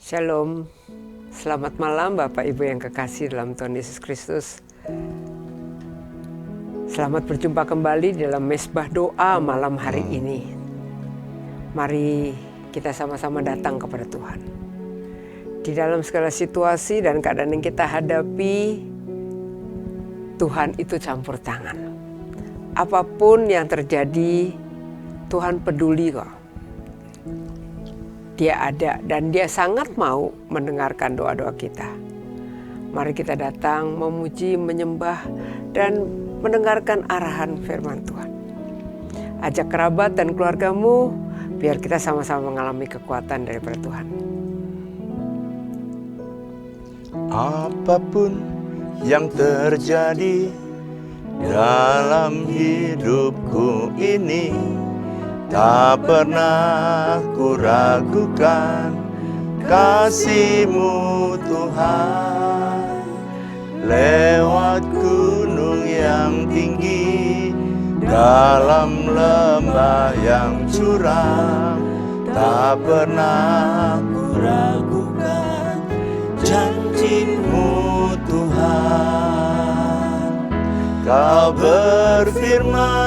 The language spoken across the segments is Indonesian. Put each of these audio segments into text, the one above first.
Shalom, selamat malam Bapak Ibu yang kekasih dalam Tuhan Yesus Kristus. Selamat berjumpa kembali dalam Mezbah Doa malam hari ini. Mari kita sama-sama datang kepada Tuhan. Di dalam segala situasi dan keadaan yang kita hadapi, Tuhan itu campur tangan. Apapun yang terjadi, Tuhan peduli kok. Dia ada dan dia sangat mau mendengarkan doa-doa kita. Mari kita datang memuji, menyembah, dan mendengarkan arahan firman Tuhan. Ajak kerabat dan keluargamu biar kita sama-sama mengalami kekuatan daripada Tuhan. Apapun yang terjadi dalam hidupku ini, tak pernah ku ragukan kasih-Mu Tuhan. Lewat gunung yang tinggi, dalam lembah yang curam, tak pernah ku ragukan janji-Mu Tuhan. Kau berfirman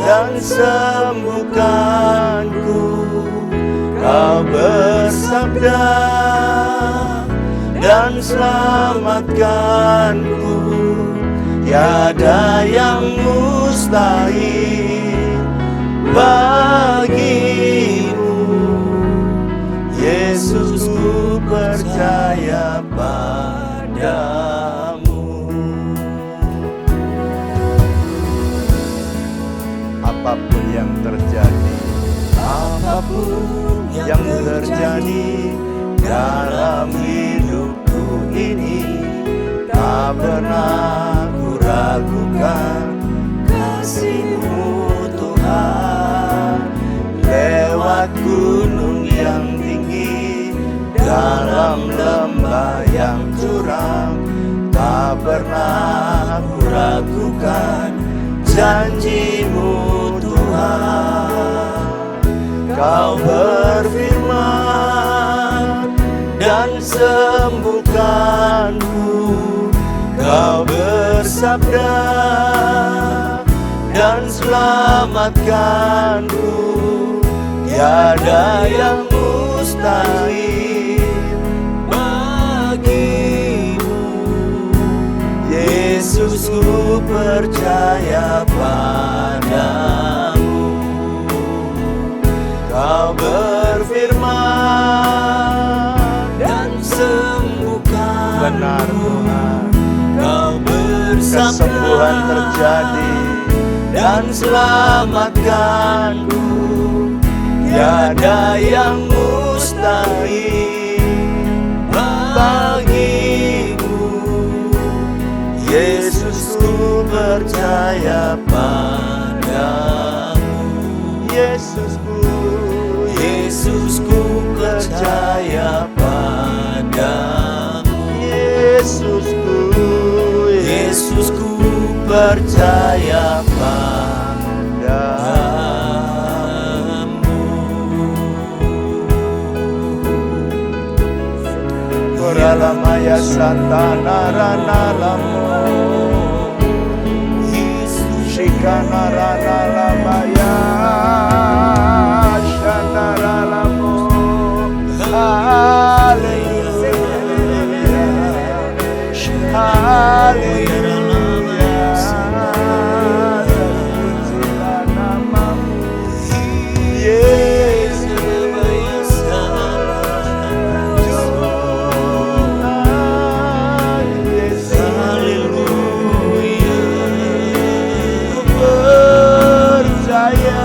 dan sembuhkanku, Kau bersabda dan selamatkanku. Tiada yang mustahil bagimu, Yesus, ku percaya padamu. Apapun yang terjadi dalam hidupku ini, tak pernah ku ragukan kasih-Mu Tuhan. Lewat gunung yang tinggi, dalam lembah yang curam, tak pernah ku ragukan janji-Mu Tuhan. Kau berfirman dan sembuhkanku, Kau bersabda dan selamatkanku. Tiada yang mustahil bagimu, Yesus, ku percaya padamu. Kau berfirman dan sembuhkan. Benar Tuhan. Kau bersabda, kesembuhan terjadi dan selamatkanku. Tiada yang mustahil bagimu, Yesus, ku percaya padamu. Yesus, ku percaya padamu. Yesus, ku percaya padamu. Koralamaya santana ranalamu, Shikana ranalamaya shanaralamu. Hallelujah, hallelujah, terpujilah namamu, Yesus. Hallelujah, percaya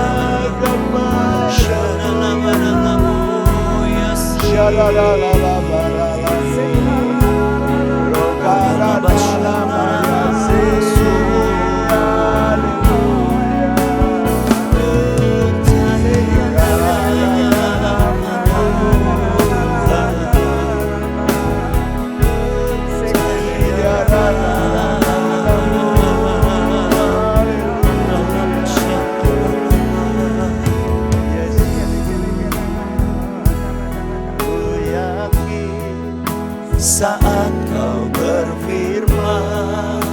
saat kau berfirman,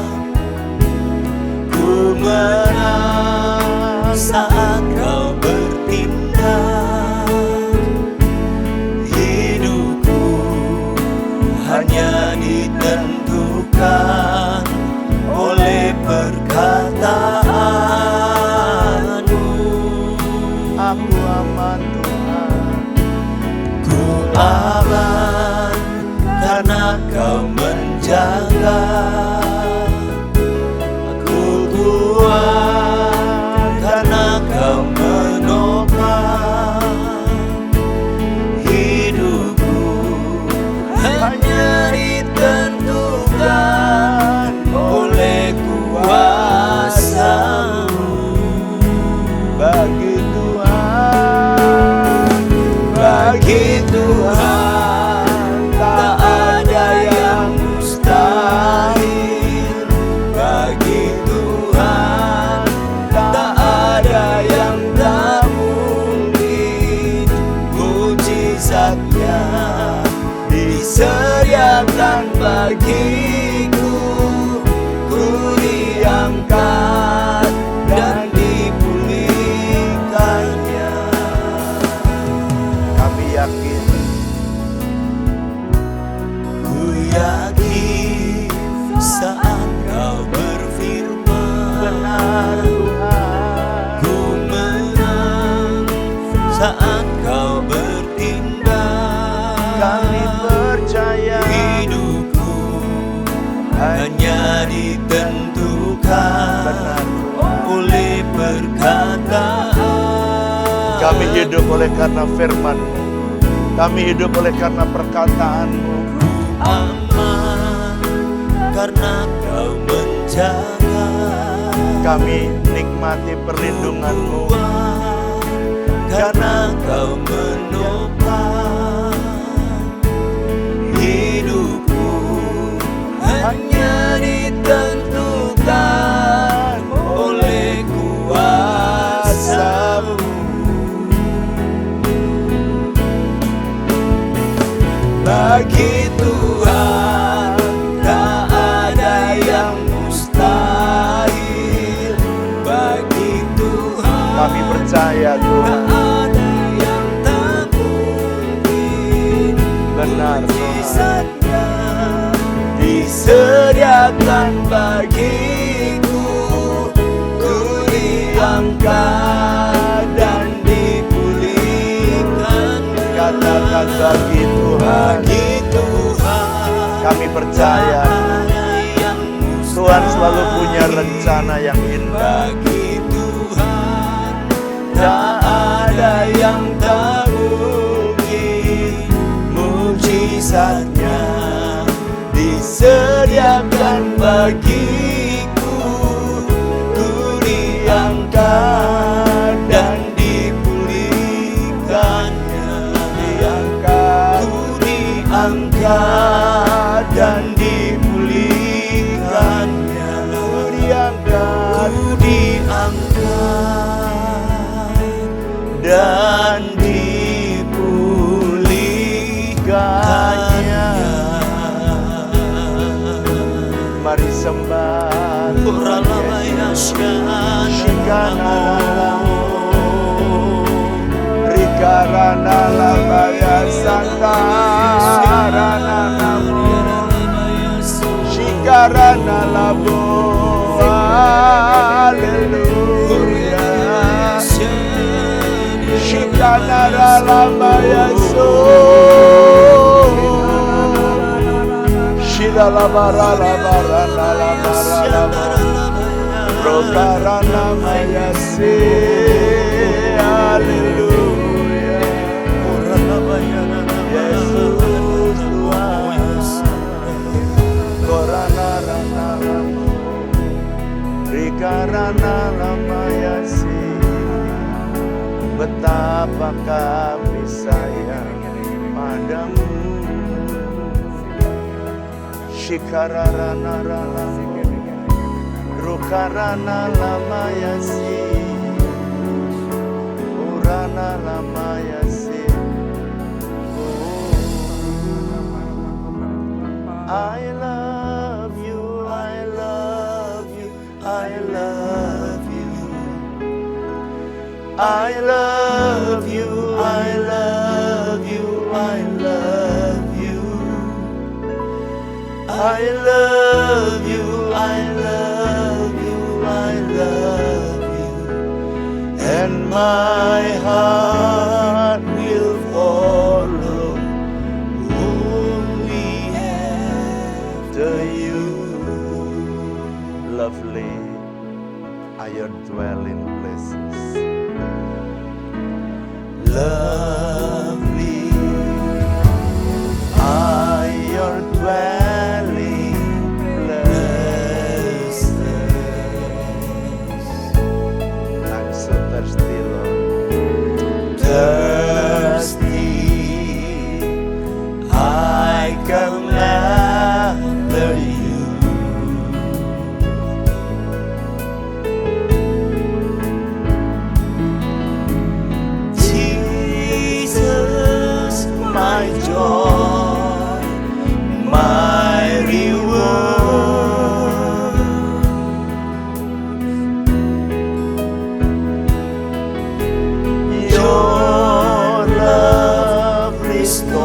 ku menang saat kau bertindak. Hidupku hanya ditentukan oleh perkataanmu. Aku aman Tuhan, Ku aman karena kau menjaga. Aku kuat karena kau menopang. Hidupku hanya ditentukan oleh kuasa-Mu. bagi Tuhan, Bagi Tuhan tak ada yang mustahil. Bagi Tuhan tak ada yang tak mungkin. Mujizatnya disediakan bagiku. Ku diangkat dan dipulihkannya. kami yakin Ku yakin saat kau berfirman, benar Tuhan. ku menang saat kau bertindak. Kami percaya Hidupku hanya ditentukan benar. oleh perkataan. Kami hidup oleh karena firman-Mu. Kami hidup oleh karena perkataan-Mu. Aman karena kau menjaga. Kami nikmati perlindungan-Mu. Kuat karena kau menopang. Hidupku hanya ditentukan oleh kuasa-Mu. Bagi Tuhan tak ada yang mustahil. Bagi Tuhan Kami percaya Tuhan. tak ada yang tak mungkin. Benar Tuhan. Mujizatnya disediakan bagiku. Ku diangkat dan dipulihkan. Katakan bagi Tuhan. Bagi Tuhan Kami percaya Tuhan selalu punya rencana yang indah. Bagi Tuhan tak ada yang tak mungkin. Mujizatnya disediakan bagiku. Ku diangkat dan dipulihkannya. Ku diangkat dan dipulihkannya. Ku diangkat. Ku diangkat dan dipulihkannya. Mari sembah Tuhan Yesus. Rikarana labaya santa rana namo. Shikarana labo. Haleluya. Shikana labaya so. Shila labara labara labara labara. Rokarana mayase. Haleluya. Yesus Tuhan. Korana rana lamo. Rikarana lamayasi. Betapa kami sayang padamu. Shikararana rala. Rukarana lamayasi. Urana lamayasi. I love you, I love you, I love you. I love you, I love you, I love you. I love you, I love you, I love you. And my heart will follow only after you. Lovely are your dwelling places. Lovely are your dwelling places. I'm so thirsty, Lord. Thirsty, I come after you. Jesus, my joy, my reward. Your love restoring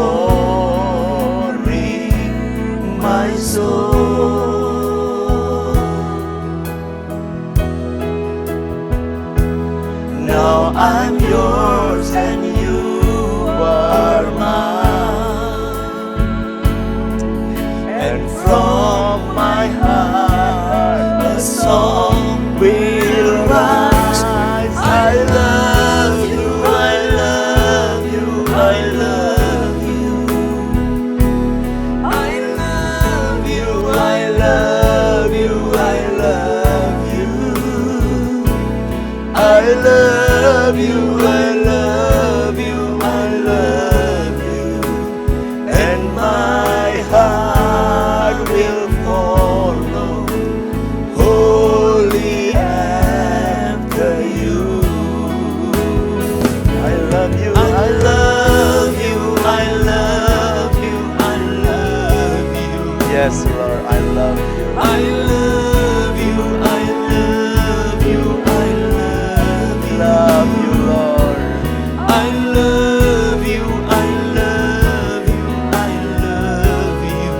my soul. Now I'm yours and you are mine. And from my heart a song will rise. I love you, I love you, I love you. I love you, I love you, I love you. I love you, I love you, I love you. And my heart will follow wholly after you. I love you, I love you, I love you, I love you. Yes, Lord, I love you. I love you, I love you, I love you. Love you, Lord. I love you, I love you, I love you.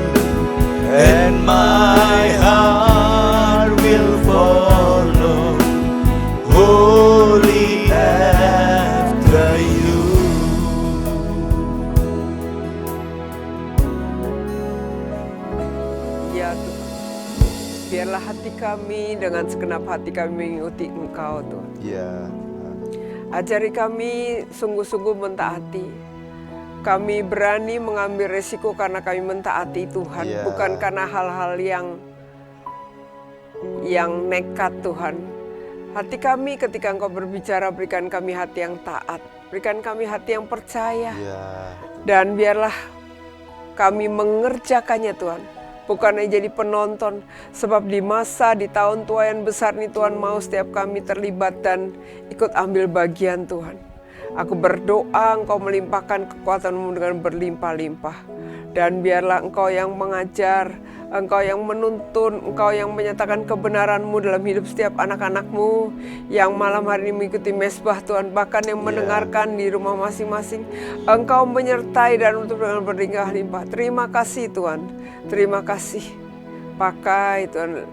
And my heart will follow wholly after you. Ya Tuhan, biarlah hati kami dengan segenap hati kami mengikuti Engkau Tuhan. Ya. Ajari kami sungguh-sungguh mentaati. Kami berani mengambil resiko karena kami mentaati Tuhan, Ya. bukan karena hal-hal yang nekat Tuhan. Hati kami ketika Engkau berbicara, berikan kami hati yang taat, berikan kami hati yang percaya. Ya. Dan biarlah kami mengerjakannya Tuhan, bukan hanya jadi penonton. Sebab di masa, di tahun tua yang besar ini Tuhan mau setiap kami terlibat dan ikut ambil bagian Tuhan. Aku berdoa Engkau melimpahkan kekuatan-Mu dengan berlimpah-limpah. Dan biarlah Engkau yang mengajar, Engkau yang menuntun, Engkau yang menyatakan kebenaran-Mu dalam hidup setiap anak-anak-Mu yang malam hari ini mengikuti mesbah Tuhan, bahkan yang mendengarkan di rumah masing-masing. Engkau menyertai dan untuk dengan berlimpah-limpah. Terima kasih Tuhan, terima kasih. Pakai Tuhan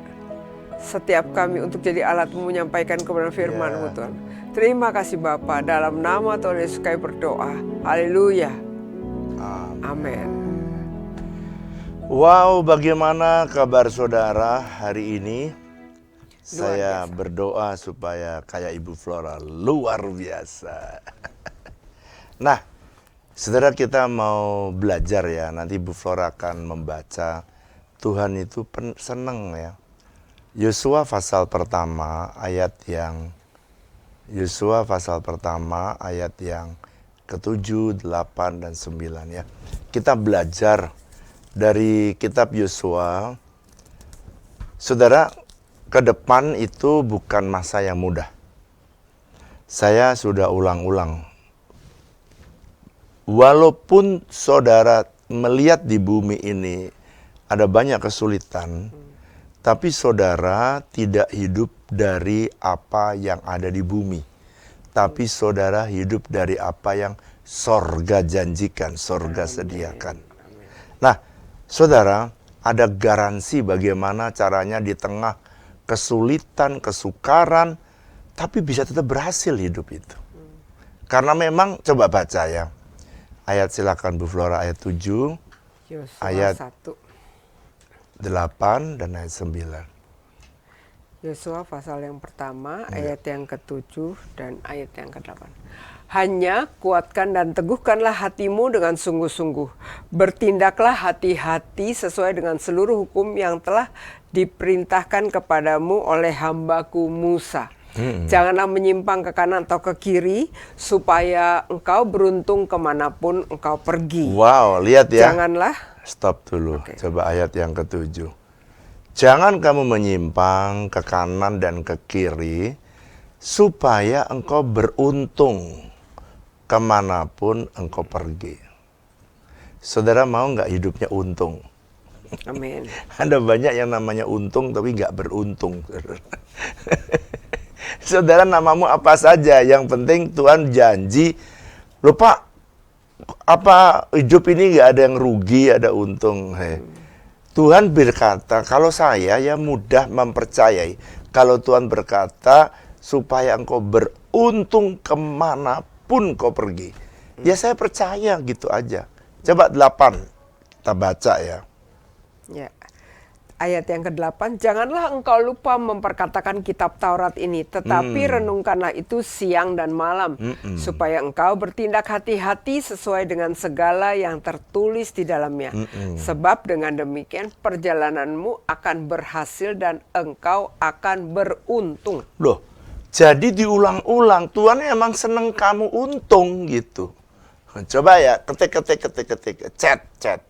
setiap kami untuk jadi alat-Mu menyampaikan kebenaran firman-Mu Tuhan. Terima kasih Bapa, dalam nama Tuhan Yesus kami berdoa. Haleluya. Amin. Wow, bagaimana kabar saudara hari ini? Saya berdoa supaya kayak Ibu Flora, luar biasa. Nah, saudara, kita mau belajar ya. Nanti Ibu Flora akan membaca. Tuhan itu senang ya. Yosua pasal pertama ayat yang ke-7, 8, dan 9 ya. Kita belajar dari kitab Yosua. Saudara, ke depan itu bukan masa yang mudah. Saya sudah ulang-ulang. Walaupun saudara melihat di bumi ini ada banyak kesulitan, tapi saudara tidak hidup dari apa yang ada di bumi. Tapi saudara hidup dari apa yang sorga janjikan, sorga sediakan. Nah, saudara, ada garansi bagaimana caranya di tengah kesulitan, kesukaran, tapi bisa tetap berhasil hidup itu. Karena memang, coba baca ya. Ayat silakan Bu Flora, ayat 7, Yosua ayat 1. 8 dan ayat 9. Yosua pasal yang pertama, ayat yang ke-7 dan ayat yang ke-8. Hanya kuatkan dan teguhkanlah hatimu dengan sungguh-sungguh. Bertindaklah hati-hati sesuai dengan seluruh hukum yang telah diperintahkan kepadamu oleh hambaku Musa. Janganlah menyimpang ke kanan atau ke kiri, supaya engkau beruntung kemanapun engkau pergi. Wow, lihat ya. Janganlah. Stop dulu, coba ayat yang ke-7. Jangan kamu menyimpang ke kanan dan ke kiri, supaya engkau beruntung kemanapun engkau pergi. Saudara mau nggak hidupnya untung? Amin. Ada banyak yang namanya untung tapi nggak beruntung. Saudara, namamu apa saja, yang penting Tuhan janji. Lupa apa, hidup ini nggak ada yang rugi, ada untung. Tuhan berkata, kalau saya ya mudah mempercayai. Kalau Tuhan berkata, supaya engkau beruntung kemanapun kau pergi. Ya saya percaya gitu aja. Coba 8, kita baca ya. Ya. Ayat yang ke-8, janganlah engkau lupa memperkatakan kitab Taurat ini, tetapi renungkanlah itu siang dan malam, supaya engkau bertindak hati-hati sesuai dengan segala yang tertulis di dalamnya. Sebab dengan demikian perjalananmu akan berhasil dan engkau akan beruntung. Loh, jadi diulang-ulang, Tuhan emang seneng kamu untung gitu. Coba ya, ketik, chat.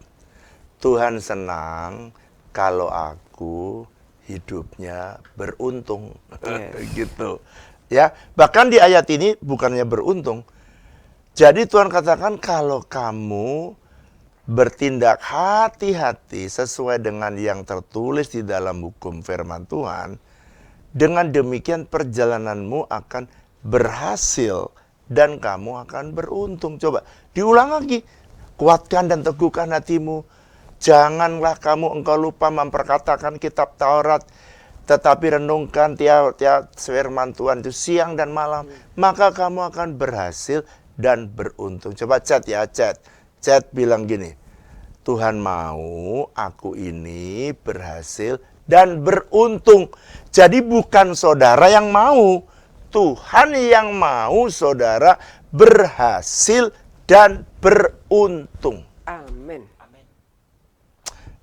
Tuhan senang kalau aku hidupnya beruntung. Gitu. Ya, bahkan di ayat ini bukannya beruntung. Jadi Tuhan katakan kalau kamu bertindak hati-hati sesuai dengan yang tertulis di dalam hukum firman Tuhan, dengan demikian perjalananmu akan berhasil dan kamu akan beruntung. Coba diulang lagi. Kuatkan dan teguhkan hatimu. Janganlah engkau lupa memperkatakan kitab Taurat, tetapi renungkan tiap firman Tuhan itu siang dan malam, maka kamu akan berhasil dan beruntung. Coba chat ya, chat bilang gini, Tuhan mau aku ini berhasil dan beruntung. Jadi bukan saudara yang mau, Tuhan yang mau saudara berhasil dan beruntung. Amin.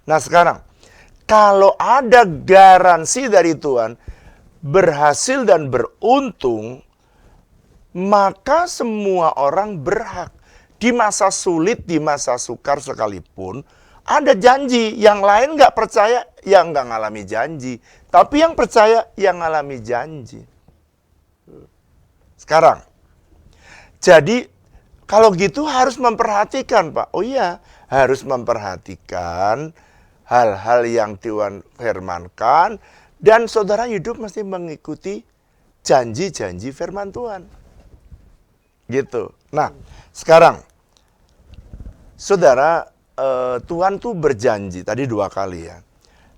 Nah sekarang, kalau ada garansi dari Tuhan, berhasil dan beruntung, maka semua orang berhak. Di masa sulit, di masa sukar sekalipun, ada janji. Yang lain nggak percaya, ya nggak ngalami janji. Tapi yang percaya, yang ngalami janji. Sekarang, jadi kalau gitu harus memperhatikan Pak. Oh iya, harus memperhatikan hal-hal yang Tuhan firmankan, dan saudara hidup mesti mengikuti janji-janji firman Tuhan. Gitu. Nah, sekarang, saudara, Tuhan tuh berjanji, tadi 2 kali ya.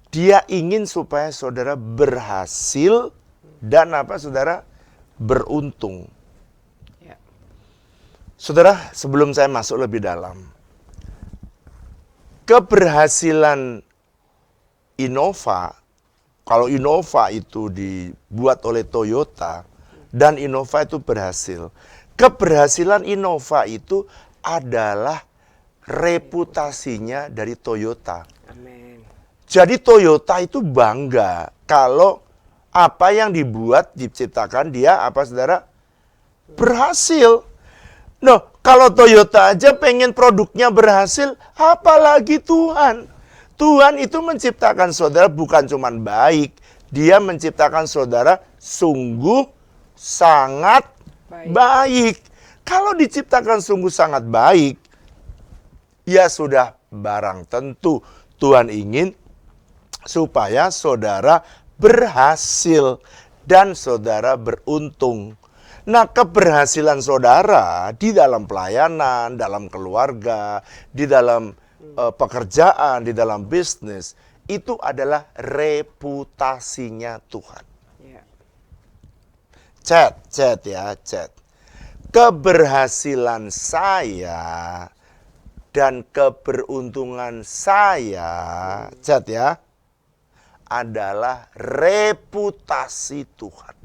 Dia ingin supaya saudara berhasil dan saudara beruntung. Ya. Saudara, sebelum saya masuk lebih dalam, keberhasilan Innova, kalau Innova itu dibuat oleh Toyota dan Innova itu berhasil, keberhasilan Innova itu adalah reputasinya dari Toyota. Amin. Jadi Toyota itu bangga kalau apa yang dibuat, diciptakan dia saudara berhasil. Nah, kalau Toyota aja pengen produknya berhasil, apalagi Tuhan. Tuhan itu menciptakan saudara bukan cuma baik, dia menciptakan saudara sungguh sangat baik. Kalau diciptakan sungguh sangat baik, ya sudah barang tentu Tuhan ingin supaya saudara berhasil dan saudara beruntung. Nah, keberhasilan saudara di dalam pelayanan, dalam keluarga, di dalam pekerjaan, di dalam bisnis, itu adalah reputasinya Tuhan. Ya. Chat ya, chat. Keberhasilan saya dan keberuntungan saya, chat ya, adalah reputasi Tuhan.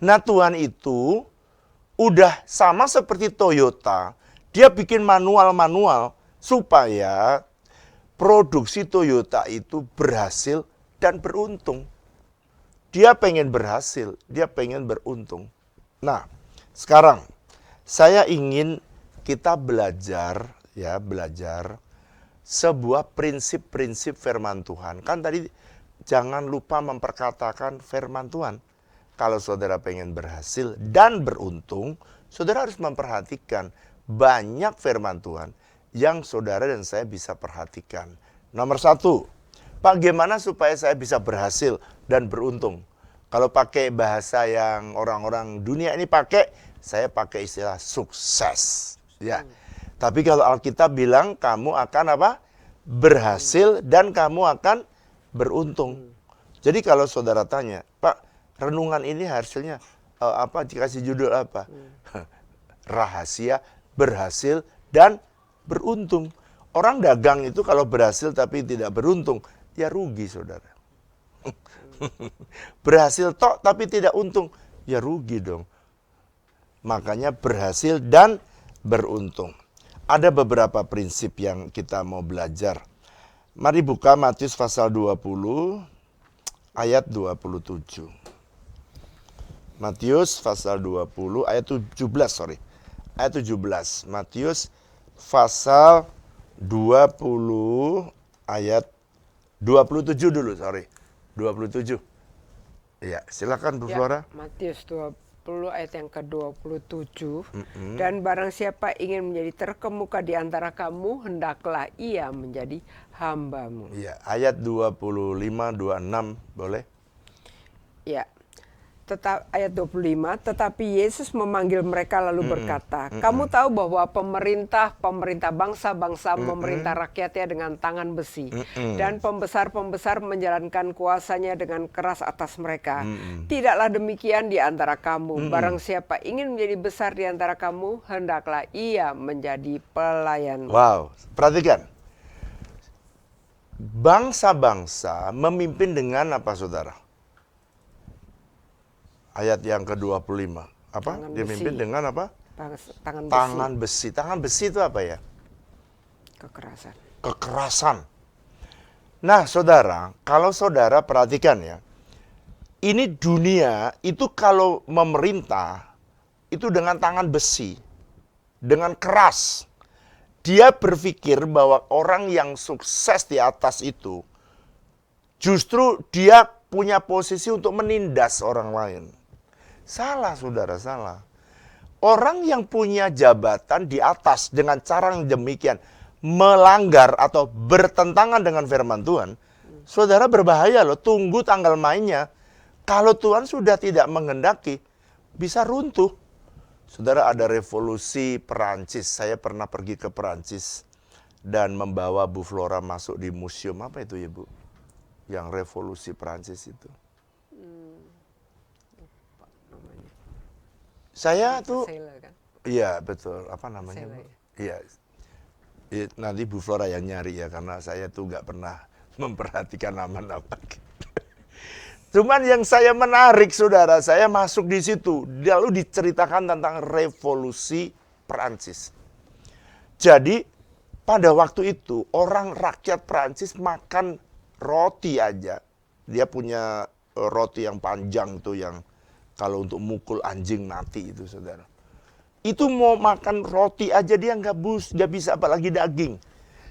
Nah, Tuhan itu udah sama seperti Toyota. Dia bikin manual-manual supaya produksi Toyota itu berhasil dan beruntung. Dia pengen berhasil, dia pengen beruntung. Nah, sekarang saya ingin kita belajar sebuah prinsip-prinsip firman Tuhan. Kan tadi jangan lupa memperkatakan firman Tuhan. Kalau saudara pengen berhasil dan beruntung, saudara harus memperhatikan banyak firman Tuhan yang saudara dan saya bisa perhatikan. Nomor 1, bagaimana supaya saya bisa berhasil dan beruntung? Kalau pakai bahasa yang orang-orang dunia ini pakai, saya pakai istilah sukses. Ya. Tapi kalau Alkitab bilang kamu akan apa? Berhasil dan kamu akan beruntung. Jadi kalau saudara tanya, Pak, renungan ini hasilnya apa? Dikasih judul apa? Rahasia berhasil dan beruntung. Orang dagang itu kalau berhasil tapi tidak beruntung, ya rugi saudara. Berhasil tok tapi tidak untung, ya rugi dong. Makanya berhasil dan beruntung. Ada beberapa prinsip yang kita mau belajar. Mari buka Matius pasal 20 ayat 27. Matius pasal 20 ayat 17, Ayat 17. Matius pasal 20 ayat 27 dulu, 27. Ya, silakan Bu Flora. Matius 20 ayat yang ke-27. Dan barang siapa ingin menjadi terkemuka di antara kamu, hendaklah ia menjadi hambamu. Ya, ayat 25, 26 boleh? Ya. Ayat 25, tetapi Yesus memanggil mereka lalu berkata, kamu tahu bahwa pemerintah bangsa-bangsa memerintah rakyatnya dengan tangan besi, dan pembesar-pembesar menjalankan kuasanya dengan keras atas mereka. Tidaklah demikian di antara kamu. Barang siapa ingin menjadi besar di antara kamu, hendaklah ia menjadi pelayan. Wow, perhatikan. Bangsa-bangsa memimpin dengan apa, saudara? Ayat yang ke-25. Apa? Dia memimpin dengan apa? Tangan besi. Tangan besi. Tangan besi itu apa ya? Kekerasan. Kekerasan. Nah, saudara, kalau saudara perhatikan ya, ini dunia itu kalau memerintah, itu dengan tangan besi, dengan keras. Dia berpikir bahwa orang yang sukses di atas itu, justru dia punya posisi untuk menindas orang lain. Salah, saudara, salah. Orang yang punya jabatan di atas dengan cara yang demikian melanggar atau bertentangan dengan firman Tuhan, saudara berbahaya loh, tunggu tanggal mainnya. Kalau Tuhan sudah tidak menghendaki, bisa runtuh. Saudara, ada revolusi Perancis. Saya pernah pergi ke Perancis dan membawa Bu Flora masuk di museum. Apa itu ya, Bu? Yang revolusi Perancis itu. Saya tuh, iya betul, apa namanya? Iya, nanti Bu Flora yang nyari ya, karena saya tuh nggak pernah memperhatikan nama-nama. Cuman yang saya menarik, saudara, saya masuk di situ, lalu diceritakan tentang revolusi Perancis. Jadi pada waktu itu orang rakyat Perancis makan roti aja, dia punya roti yang panjang tuh yang kalau untuk mukul anjing mati itu, saudara. Itu mau makan roti aja dia nggak bisa, apalagi daging.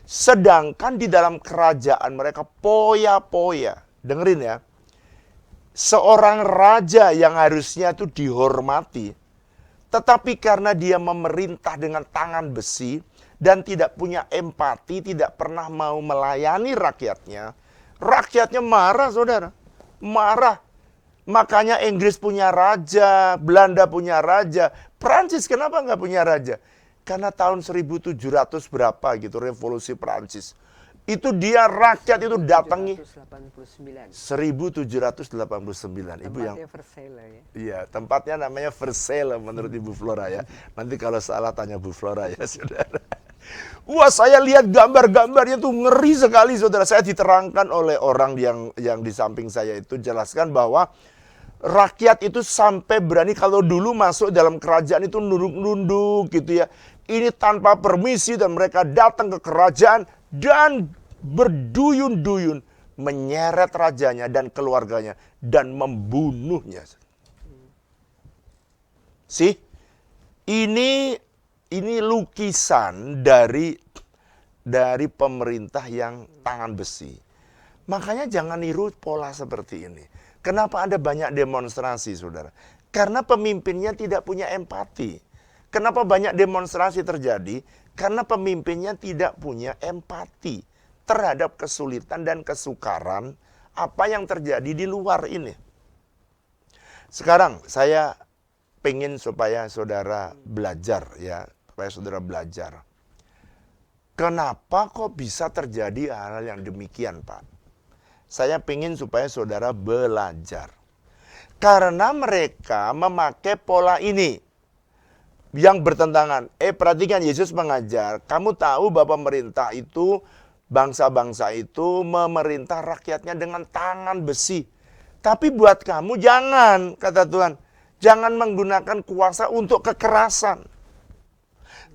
Sedangkan di dalam kerajaan mereka poya-poya. Dengerin ya. Seorang raja yang harusnya itu dihormati, tetapi karena dia memerintah dengan tangan besi, dan tidak punya empati, tidak pernah mau melayani rakyatnya, rakyatnya marah, saudara. Marah. Makanya Inggris punya raja, Belanda punya raja. Prancis kenapa nggak punya raja? Karena tahun 1700 berapa gitu, revolusi Prancis. Itu dia rakyat itu datangi 1789. Ibu yang Tempatnya Versailles ya. iya, tempatnya namanya Versailles menurut Ibu Flora ya. Nanti kalau salah tanya Bu Flora ya, saudara. Wah, saya lihat gambar-gambarnya tuh ngeri sekali, saudara. Saya diterangkan oleh orang yang di samping saya itu jelaskan bahwa rakyat itu sampai berani kalau dulu masuk dalam kerajaan itu nunduk-nunduk gitu ya. Ini tanpa permisi dan mereka datang ke kerajaan dan berduyun-duyun menyeret rajanya dan keluarganya dan membunuhnya. Sih, ini lukisan dari pemerintah yang tangan besi. Makanya jangan niru pola seperti ini. Kenapa ada banyak demonstrasi, saudara? Karena pemimpinnya tidak punya empati. Kenapa banyak demonstrasi terjadi? Karena pemimpinnya tidak punya empati terhadap kesulitan dan kesukaran apa yang terjadi di luar ini. Sekarang saya pengen supaya saudara belajar ya, supaya saudara belajar. Kenapa kok bisa terjadi hal yang demikian, Pak? Saya pengen supaya saudara belajar. Karena mereka memakai pola ini yang bertentangan. Perhatikan, Yesus mengajar, kamu tahu bahwa pemerintah itu, bangsa-bangsa itu memerintah rakyatnya dengan tangan besi. Tapi buat kamu jangan, kata Tuhan. Jangan menggunakan kuasa untuk kekerasan.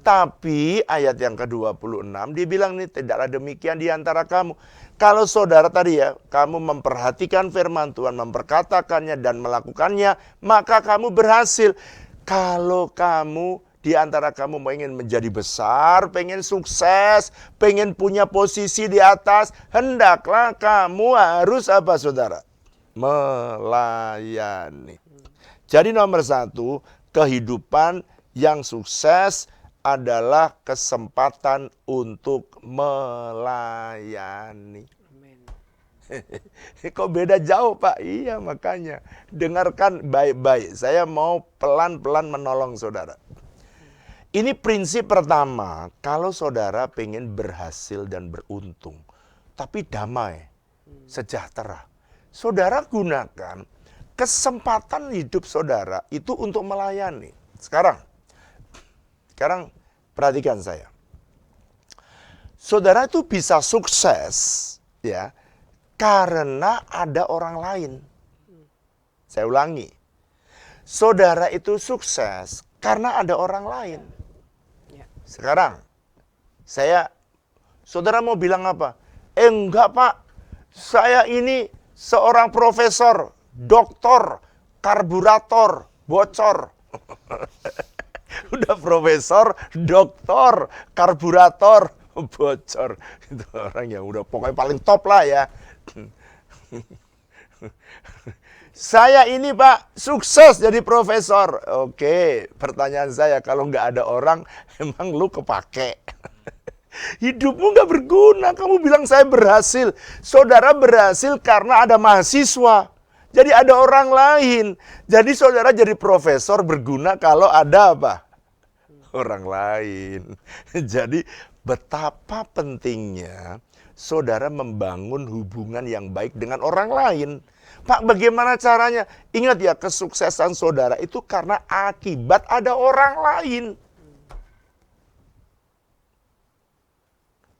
Tapi ayat yang ke-26 dia bilang nih, tidaklah demikian di antara kamu. Kalau saudara tadi ya, kamu memperhatikan firman Tuhan, memperkatakannya dan melakukannya, maka kamu berhasil. Kalau kamu di antara kamu ingin menjadi besar, pengen sukses, pengen punya posisi di atas, hendaklah kamu harus apa, saudara? Melayani. Jadi nomor 1, kehidupan yang sukses adalah kesempatan untuk melayani. Kok beda jauh, Pak? Iya, makanya dengarkan baik-baik. Saya mau pelan-pelan menolong saudara. Ini prinsip pertama, kalau saudara pengen berhasil dan beruntung, tapi damai, sejahtera, saudara gunakan kesempatan hidup saudara itu untuk melayani. Sekarang perhatikan saya. Saudara itu bisa sukses ya, karena ada orang lain. Saya ulangi. Saudara itu sukses karena ada orang lain. Sekarang, saudara mau bilang apa? Enggak, Pak. Saya ini seorang profesor, doktor, karburator, bocor. Udah profesor, doktor, karburator, bocor. Itu orang yang udah pokoknya paling top lah ya. Saya ini, Pak, sukses jadi profesor. Oke, pertanyaan saya, kalau nggak ada orang, emang lu kepake? Hidupmu nggak berguna. Kamu bilang saya berhasil. Saudara berhasil karena ada mahasiswa. Jadi ada orang lain. Jadi saudara jadi profesor berguna kalau ada apa? Orang lain. Jadi betapa pentingnya saudara membangun hubungan yang baik dengan orang lain. Pak, bagaimana caranya? Ingat ya, kesuksesan saudara itu karena akibat ada orang lain.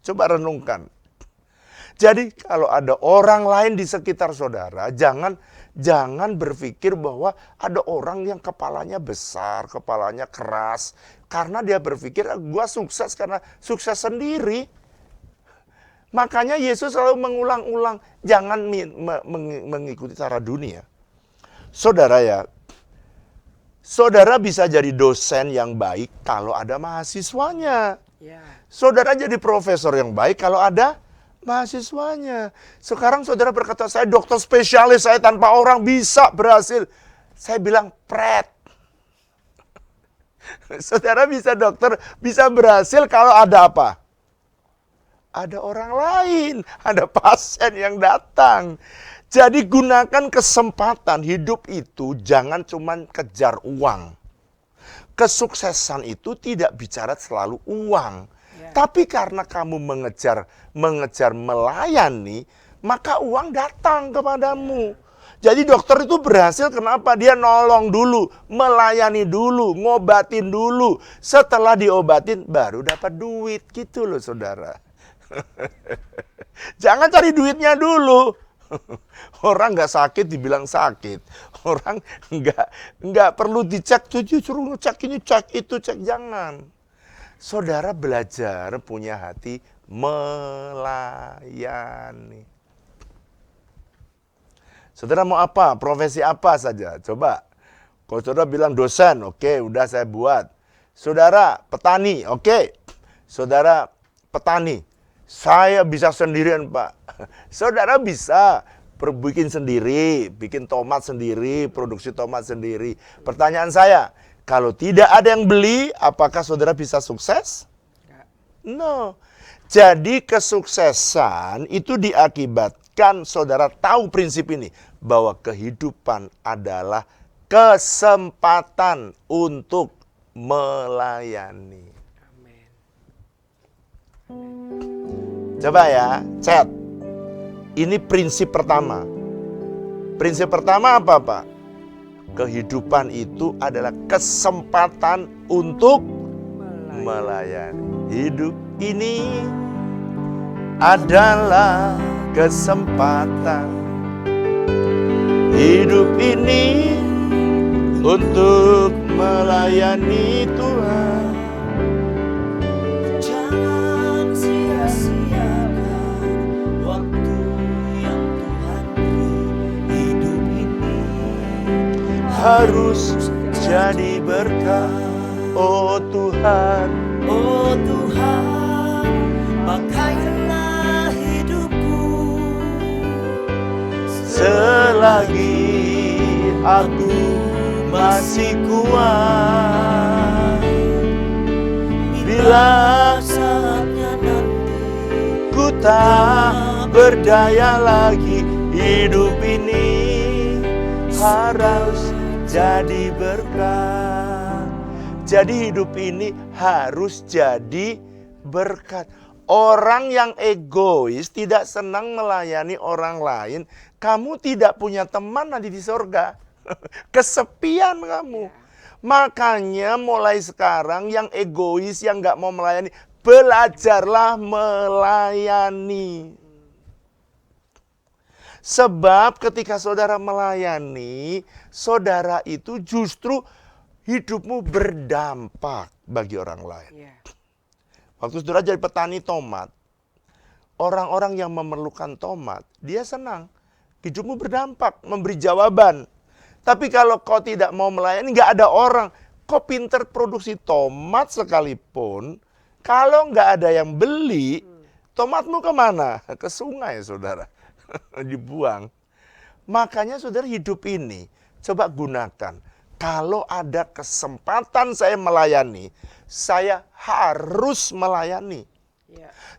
Coba renungkan. Jadi kalau ada orang lain di sekitar saudara, jangan berpikir bahwa ada orang yang kepalanya besar, kepalanya keras. Karena dia berpikir, gua sukses karena sukses sendiri. Makanya Yesus selalu mengulang-ulang, jangan mengikuti cara dunia. Saudara ya, saudara bisa jadi dosen yang baik kalau ada mahasiswanya. Saudara jadi profesor yang baik kalau ada mahasiswanya. Sekarang saudara berkata, saya dokter spesialis, saya tanpa orang bisa berhasil. Saya bilang, pret. Saudara bisa dokter, bisa berhasil kalau ada apa? Ada orang lain, ada pasien yang datang. Jadi gunakan kesempatan hidup itu, jangan cuma kejar uang. Kesuksesan itu tidak bicara selalu uang. Tapi karena kamu mengejar melayani, maka uang datang kepadamu. Jadi dokter itu berhasil kenapa? Dia nolong dulu, melayani dulu, ngobatin dulu. Setelah diobatin baru dapat duit gitu loh saudara. Jangan cari duitnya dulu. Orang nggak sakit dibilang sakit. Orang nggak perlu dicek, suruh cek ini, cek itu, cek, jangan. Saudara belajar punya hati melayani. Saudara mau apa? Profesi apa saja? Coba. Kalau saudara bilang dosen, oke, udah saya buat. Saudara petani, oke. Saudara petani, saya bisa sendirian Pak. Saudara bisa bikin sendiri, bikin tomat sendiri, produksi tomat sendiri. Pertanyaan saya, kalau tidak ada yang beli, apakah saudara bisa sukses? No. Jadi kesuksesan itu diakibatkan saudara tahu prinsip ini, bahwa kehidupan adalah kesempatan untuk melayani. Amin. Coba ya, chat. Ini prinsip pertama. Prinsip pertama apa, Pak? Kehidupan itu adalah kesempatan untuk melayani. Hidup ini adalah kesempatan. Hidup ini untuk melayani Tuhan. Jangan sia-siakan waktu yang Tuhan beri. Hidup ini Harus jadi berkah, oh Tuhan. oh Tuhan, pakailah hidupku Selagi aku masih kuat, bila saatnya nanti ku tak berdaya lagi, hidup ini harus jadi berkat. Jadi hidup ini harus jadi berkat. Orang yang egois tidak senang melayani orang lain, kamu tidak punya teman nanti di surga. Kesepian kamu. Makanya mulai sekarang yang egois, yang gak mau melayani, belajarlah melayani. Sebab ketika saudara melayani, saudara itu justru hidupmu berdampak bagi orang lain. Waktu saudara jadi petani tomat, orang-orang yang memerlukan tomat, dia senang. Hidupmu berdampak, memberi jawaban. Tapi kalau kau tidak mau melayani, nggak ada orang. Kau pinter produksi tomat sekalipun, kalau nggak ada yang beli, tomatmu kemana? Ke sungai, saudara. Dibuang. Makanya saudara hidup ini, coba gunakan. Kalau ada kesempatan saya melayani, saya harus melayani.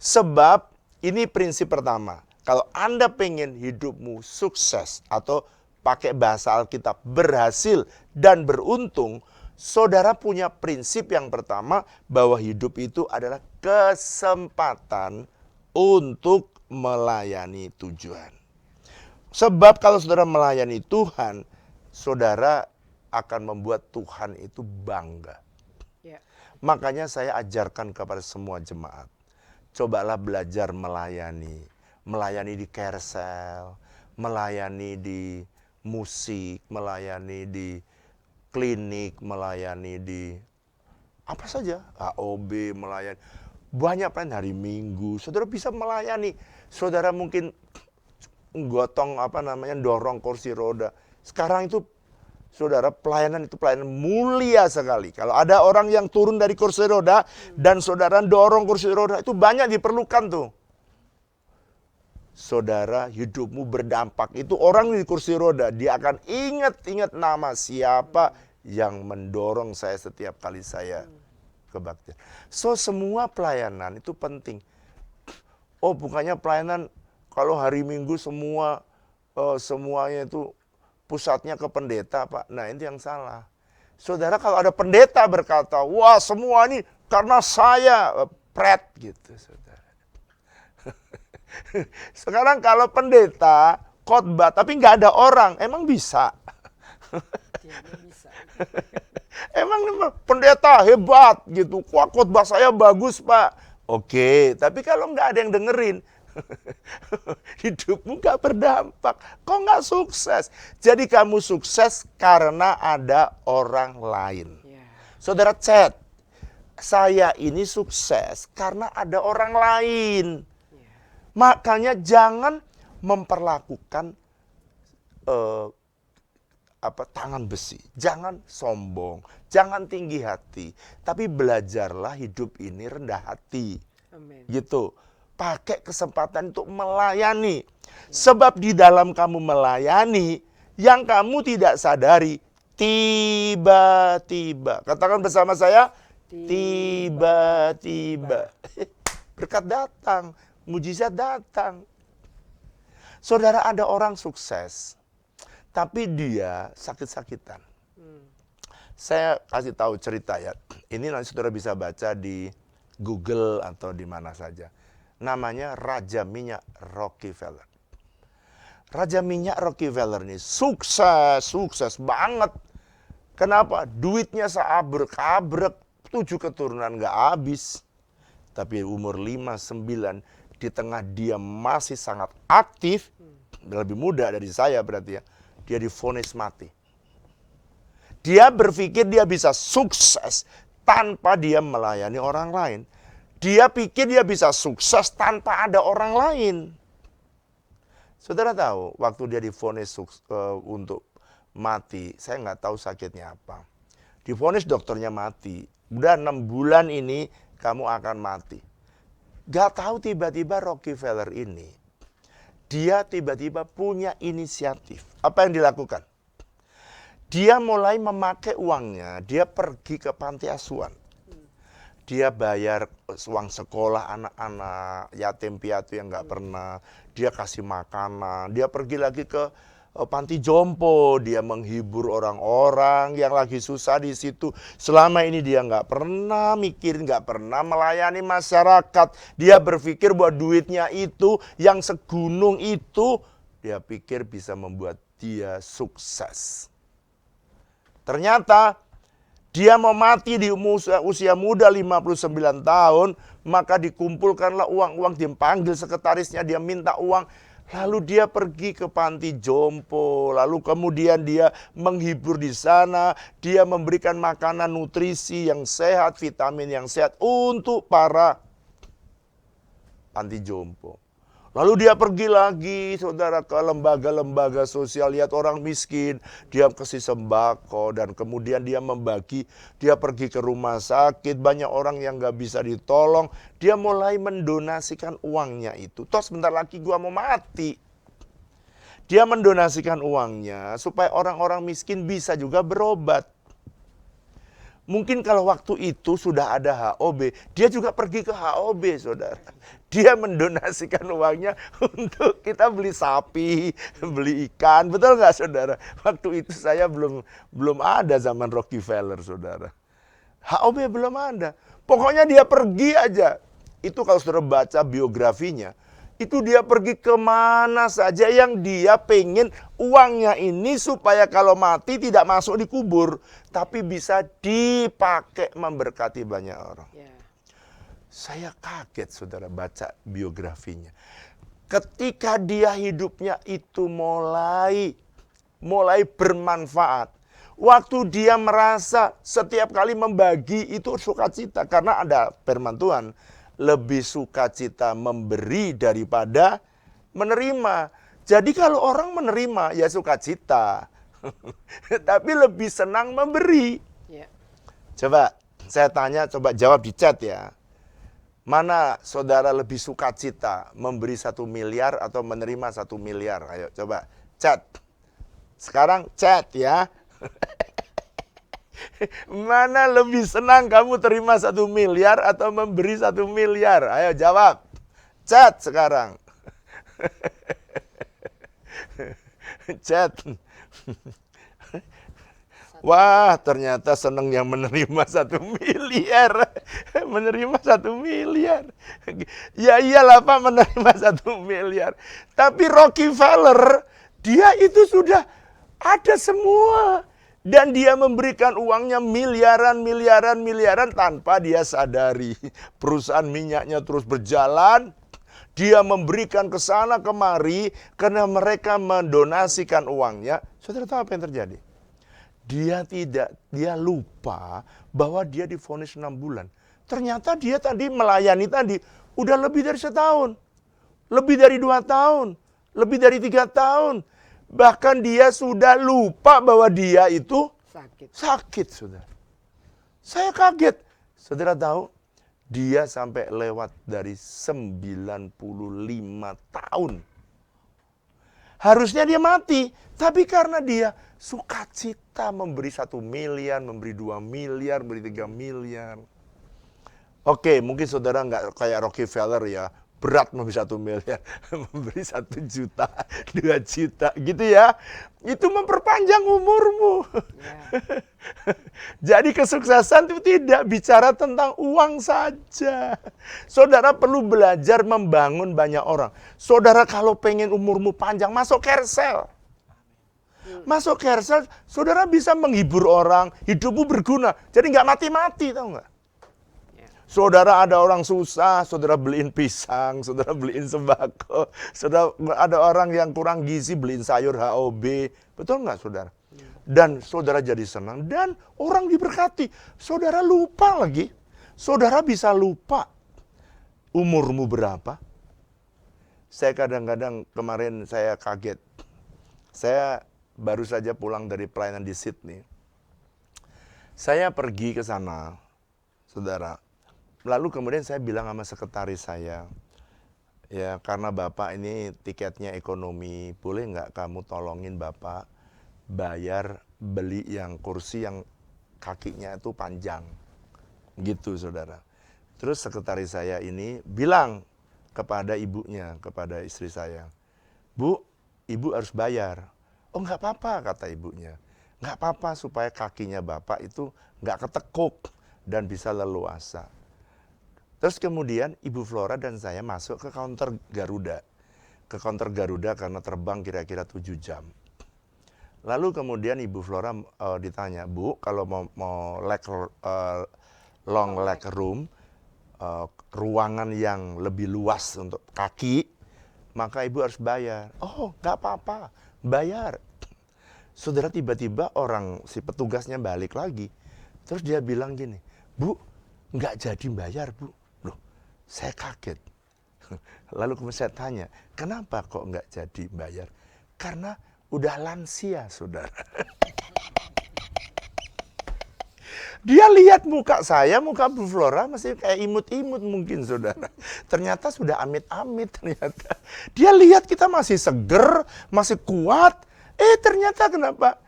Sebab ini prinsip pertama. Kalau Anda pengen hidupmu sukses atau pakai bahasa Alkitab berhasil dan beruntung, saudara punya prinsip yang pertama bahwa hidup itu adalah kesempatan untuk melayani tujuan. Sebab kalau saudara melayani Tuhan, saudara akan membuat Tuhan itu bangga. Makanya saya ajarkan kepada semua jemaat, cobalah belajar melayani. Melayani di carousel, melayani di musik, melayani di klinik, melayani di apa saja, AOB, melayani. Banyak kan hari Minggu, saudara bisa melayani. Saudara mungkin gotong dorong kursi roda. Sekarang itu saudara, pelayanan itu pelayanan mulia sekali. Kalau ada orang yang turun dari kursi roda dan saudara dorong kursi roda, itu banyak diperlukan tuh. Saudara, hidupmu berdampak. Itu orang di kursi roda, dia akan ingat nama siapa yang mendorong saya setiap kali saya kebaktian. So semua pelayanan itu penting. Oh bukannya pelayanan kalau hari Minggu semuanya itu pusatnya ke pendeta Pak. Nah itu yang salah. Saudara kalau ada pendeta berkata, wah semua ini karena saya pret gitu saudara. Sekarang kalau pendeta khotbah tapi nggak ada orang, emang bisa? Emang pendeta hebat gitu, wah khotbah saya bagus Pak. Oke, tapi kalau nggak ada yang dengerin, hidupmu nggak berdampak, kok nggak sukses. Jadi kamu sukses karena ada orang lain. Saudara chat, saya ini sukses karena ada orang lain. Makanya jangan memperlakukan tangan besi, jangan sombong, jangan tinggi hati, tapi belajarlah hidup ini rendah hati. Amin. Gitu. Pakai kesempatan untuk melayani. Sebab di dalam kamu melayani, yang kamu tidak sadari, tiba-tiba. Katakan bersama saya, tiba-tiba. Berkat datang, mujizat datang. Saudara, ada orang sukses, tapi dia sakit-sakitan. Saya kasih tahu cerita ya. Ini nanti saudara bisa baca di Google atau di mana saja. Namanya Raja Minyak Rockefeller. Raja Minyak Rockefeller ini sukses banget. Kenapa? Duitnya seabrek-abrek, 7 keturunan nggak habis. Tapi umur 5-9, di tengah dia masih sangat aktif, lebih muda dari saya berarti ya, dia divonis mati. Dia berpikir dia bisa sukses tanpa dia melayani orang lain. Dia pikir dia bisa sukses tanpa ada orang lain. Saudara tahu, waktu dia divonis untuk mati, saya nggak tahu sakitnya apa. Divonis dokternya mati. Udah 6 bulan ini kamu akan mati. Gak tahu tiba-tiba Rockefeller ini, dia tiba-tiba punya inisiatif. Apa yang dilakukan? Dia mulai memakai uangnya, dia pergi ke panti asuhan. Dia bayar uang sekolah anak-anak yatim piatu yang nggak pernah. Dia kasih makanan. Dia pergi lagi ke panti jompo. Dia menghibur orang-orang yang lagi susah di situ. Selama ini dia nggak pernah mikir, nggak pernah melayani masyarakat. Dia berpikir bahwa duitnya itu, yang segunung itu, dia pikir bisa membuat dia sukses. Ternyata dia mau mati di usia muda 59 tahun, maka dikumpulkanlah uang-uang, dia panggil sekretarisnya, dia minta uang, lalu dia pergi ke panti jompo, lalu kemudian dia menghibur di sana, dia memberikan makanan nutrisi yang sehat, vitamin yang sehat untuk para panti jompo. Lalu dia pergi lagi, saudara, ke lembaga-lembaga sosial, lihat orang miskin, dia kasih sembako, dan kemudian dia membagi, dia pergi ke rumah sakit, banyak orang yang gak bisa ditolong, dia mulai mendonasikan uangnya itu. Toh sebentar lagi gua mau mati. Dia mendonasikan uangnya supaya orang-orang miskin bisa juga berobat. Mungkin kalau waktu itu sudah ada HOB, dia juga pergi ke HOB, saudara. Dia mendonasikan uangnya untuk kita beli sapi, beli ikan. Betul nggak, saudara? Waktu itu saya belum ada zaman Rockefeller, saudara. HOB belum ada. Pokoknya dia pergi aja. Itu kalau saudara baca biografinya, itu dia pergi kemana saja yang dia pengen uangnya ini supaya kalau mati tidak masuk di kubur, tapi bisa dipakai memberkati banyak orang. Saya kaget, saudara, baca biografinya. Ketika dia hidupnya itu mulai bermanfaat. Waktu dia merasa setiap kali membagi itu sukacita, karena ada firman Tuhan. Lebih sukacita memberi daripada menerima. Jadi kalau orang menerima ya sukacita. Tapi lebih senang memberi. Coba saya tanya, coba jawab di chat ya. Mana saudara lebih sukacita memberi 1 miliar atau menerima 1 miliar? Ayo coba chat. Sekarang chat ya. Mana lebih senang kamu terima 1 miliar atau memberi 1 miliar? Ayo jawab. Chat sekarang. Chat. Wah, ternyata senang yang menerima 1 miliar. Menerima 1 miliar. Ya iyalah Pak, menerima 1 miliar. Tapi Rockefeller, dia itu sudah ada semua. Dan dia memberikan uangnya miliaran tanpa dia sadari. Perusahaan minyaknya terus berjalan. Dia memberikan ke sana kemari karena mereka mendonasikan uangnya. Saudara tahu apa yang terjadi? Dia lupa bahwa dia divonis 6 bulan. Ternyata dia tadi melayani udah lebih dari 1 tahun. Lebih dari 2 tahun. Lebih dari 3 tahun. Bahkan dia sudah lupa bahwa dia itu sakit, saudara. Saya kaget. Saudara tahu, dia sampai lewat dari 95 tahun. Harusnya dia mati. Tapi karena dia sukacita memberi 1 miliar, memberi 2 miliar, memberi 3 miliar. Oke, mungkin saudara nggak kayak Rockefeller ya. Berat memberi 1 miliar, memberi 1 juta, 2 juta, gitu ya. Itu memperpanjang umurmu. Yeah. Jadi kesuksesan itu tidak bicara tentang uang saja. Saudara perlu belajar membangun banyak orang. Saudara kalau pengen umurmu panjang, masuk Kersel. Masuk Kersel, saudara bisa menghibur orang, hidupmu berguna. Jadi nggak mati-mati, tahu nggak? Saudara ada orang susah, saudara beliin pisang, saudara beliin sembako, saudara ada orang yang kurang gizi, beliin sayur HOB. Betul nggak saudara? Dan saudara jadi senang, dan orang diberkati. Saudara lupa lagi, saudara bisa lupa umurmu berapa. Saya kadang-kadang kemarin saya kaget. Saya baru saja pulang dari pelayanan di Sydney. Saya pergi ke sana, saudara. Lalu kemudian saya bilang sama sekretaris saya, ya karena Bapak ini tiketnya ekonomi, boleh nggak kamu tolongin Bapak bayar beli yang kursi yang kakinya itu panjang. Gitu saudara. Terus sekretaris saya ini bilang kepada ibunya, kepada istri saya, Bu, Ibu harus bayar. Oh nggak apa-apa kata ibunya. Nggak apa-apa supaya kakinya Bapak itu nggak ketekuk dan bisa leluasa. Terus kemudian Ibu Flora dan saya masuk ke counter Garuda. Ke counter Garuda karena terbang kira-kira 7 jam. Lalu kemudian Ibu Flora ditanya, Bu, kalau mau long leg room, ruangan yang lebih luas untuk kaki, maka Ibu harus bayar. Oh, nggak apa-apa, bayar. Saudara, tiba-tiba si petugasnya balik lagi. Terus dia bilang gini, Bu, nggak jadi bayar, Bu. Saya kaget. Lalu kemudian saya tanya, kenapa kok nggak jadi bayar? Karena udah lansia, saudara. Dia lihat muka saya, muka Bu Flora masih kayak imut-imut mungkin, saudara. Ternyata sudah amit-amit ternyata. Dia lihat kita masih seger, masih kuat. Ternyata kenapa?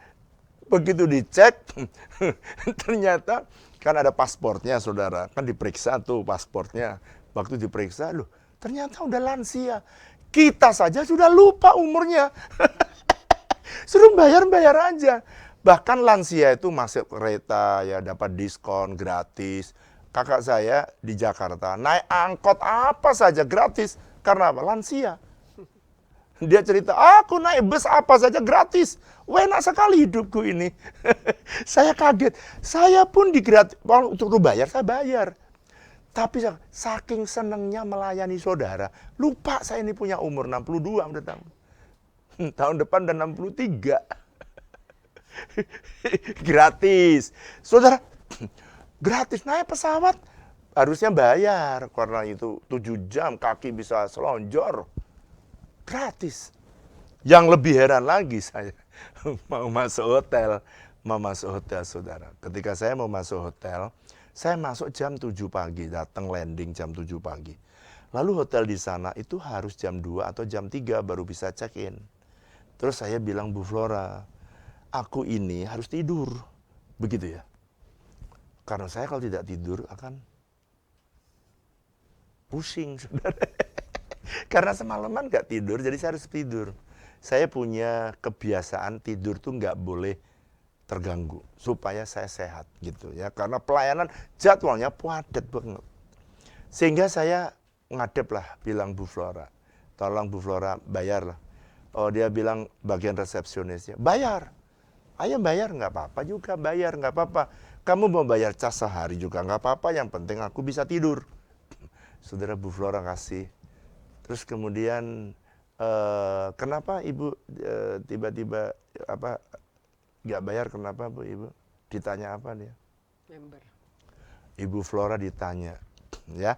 Begitu dicek, ternyata kan ada pasportnya, saudara. Kan diperiksa tuh pasportnya. Waktu diperiksa, loh ternyata udah lansia. Kita saja sudah lupa umurnya. Suruh bayar aja. Bahkan lansia itu masuk kereta, ya dapat diskon gratis. Kakak saya di Jakarta, naik angkot apa saja gratis. Karena apa? Lansia. Dia cerita, aku naik bus apa saja gratis. Enak sekali hidupku ini. Saya kaget. Saya pun untuk bayar, saya bayar. Tapi saking senangnya melayani saudara, lupa saya ini punya umur 62 udah tahun. Tahun depan dan 63. Gratis. Saudara, gratis naik pesawat harusnya bayar karena itu 7 jam kaki bisa selonjor. Gratis. Yang lebih heran lagi saya mau masuk hotel, saudara. Ketika saya mau masuk hotel, saya masuk jam 7 pagi, datang landing jam 7 pagi. Lalu hotel di sana itu harus jam 2 atau jam 3 baru bisa check-in. Terus saya bilang, Bu Flora, aku ini harus tidur. Begitu ya. Karena saya kalau tidak tidur akan pusing, saudara. Karena semalaman nggak tidur, jadi saya harus tidur. Saya punya kebiasaan tidur tuh nggak boleh terganggu, supaya saya sehat gitu ya. Karena pelayanan jadwalnya padat banget. Sehingga saya ngadep lah, bilang Bu Flora, tolong Bu Flora bayar lah. Oh, dia bilang bagian resepsionisnya, bayar. Ayo bayar, nggak apa-apa juga, bayar, nggak apa-apa. Kamu mau bayar cas sehari juga nggak apa-apa, yang penting aku bisa tidur. Saudara, Bu Flora kasih. Terus kemudian, kenapa Ibu tiba-tiba nggak bayar, kenapa Bu Ibu? Ditanya apa dia? Member. Ibu Flora ditanya, ya,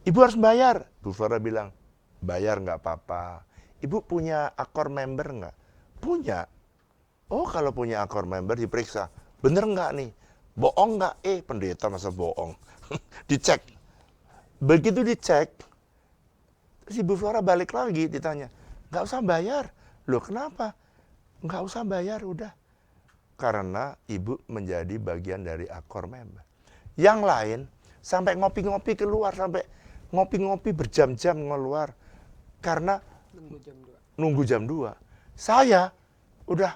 Ibu harus bayar. Bu Flora bilang, bayar nggak apa-apa. Ibu punya akor member nggak? Punya. Oh, kalau punya akor member diperiksa. Bener nggak nih? Bohong nggak? Pendeta masa bohong. Dicek. Begitu dicek, si Bu Flora balik lagi ditanya, nggak usah bayar. Loh, kenapa? Nggak usah bayar, udah. Karena Ibu menjadi bagian dari akor member. Yang lain, sampai ngopi-ngopi keluar, sampai ngopi-ngopi berjam-jam keluar. Karena nunggu jam 2. Saya udah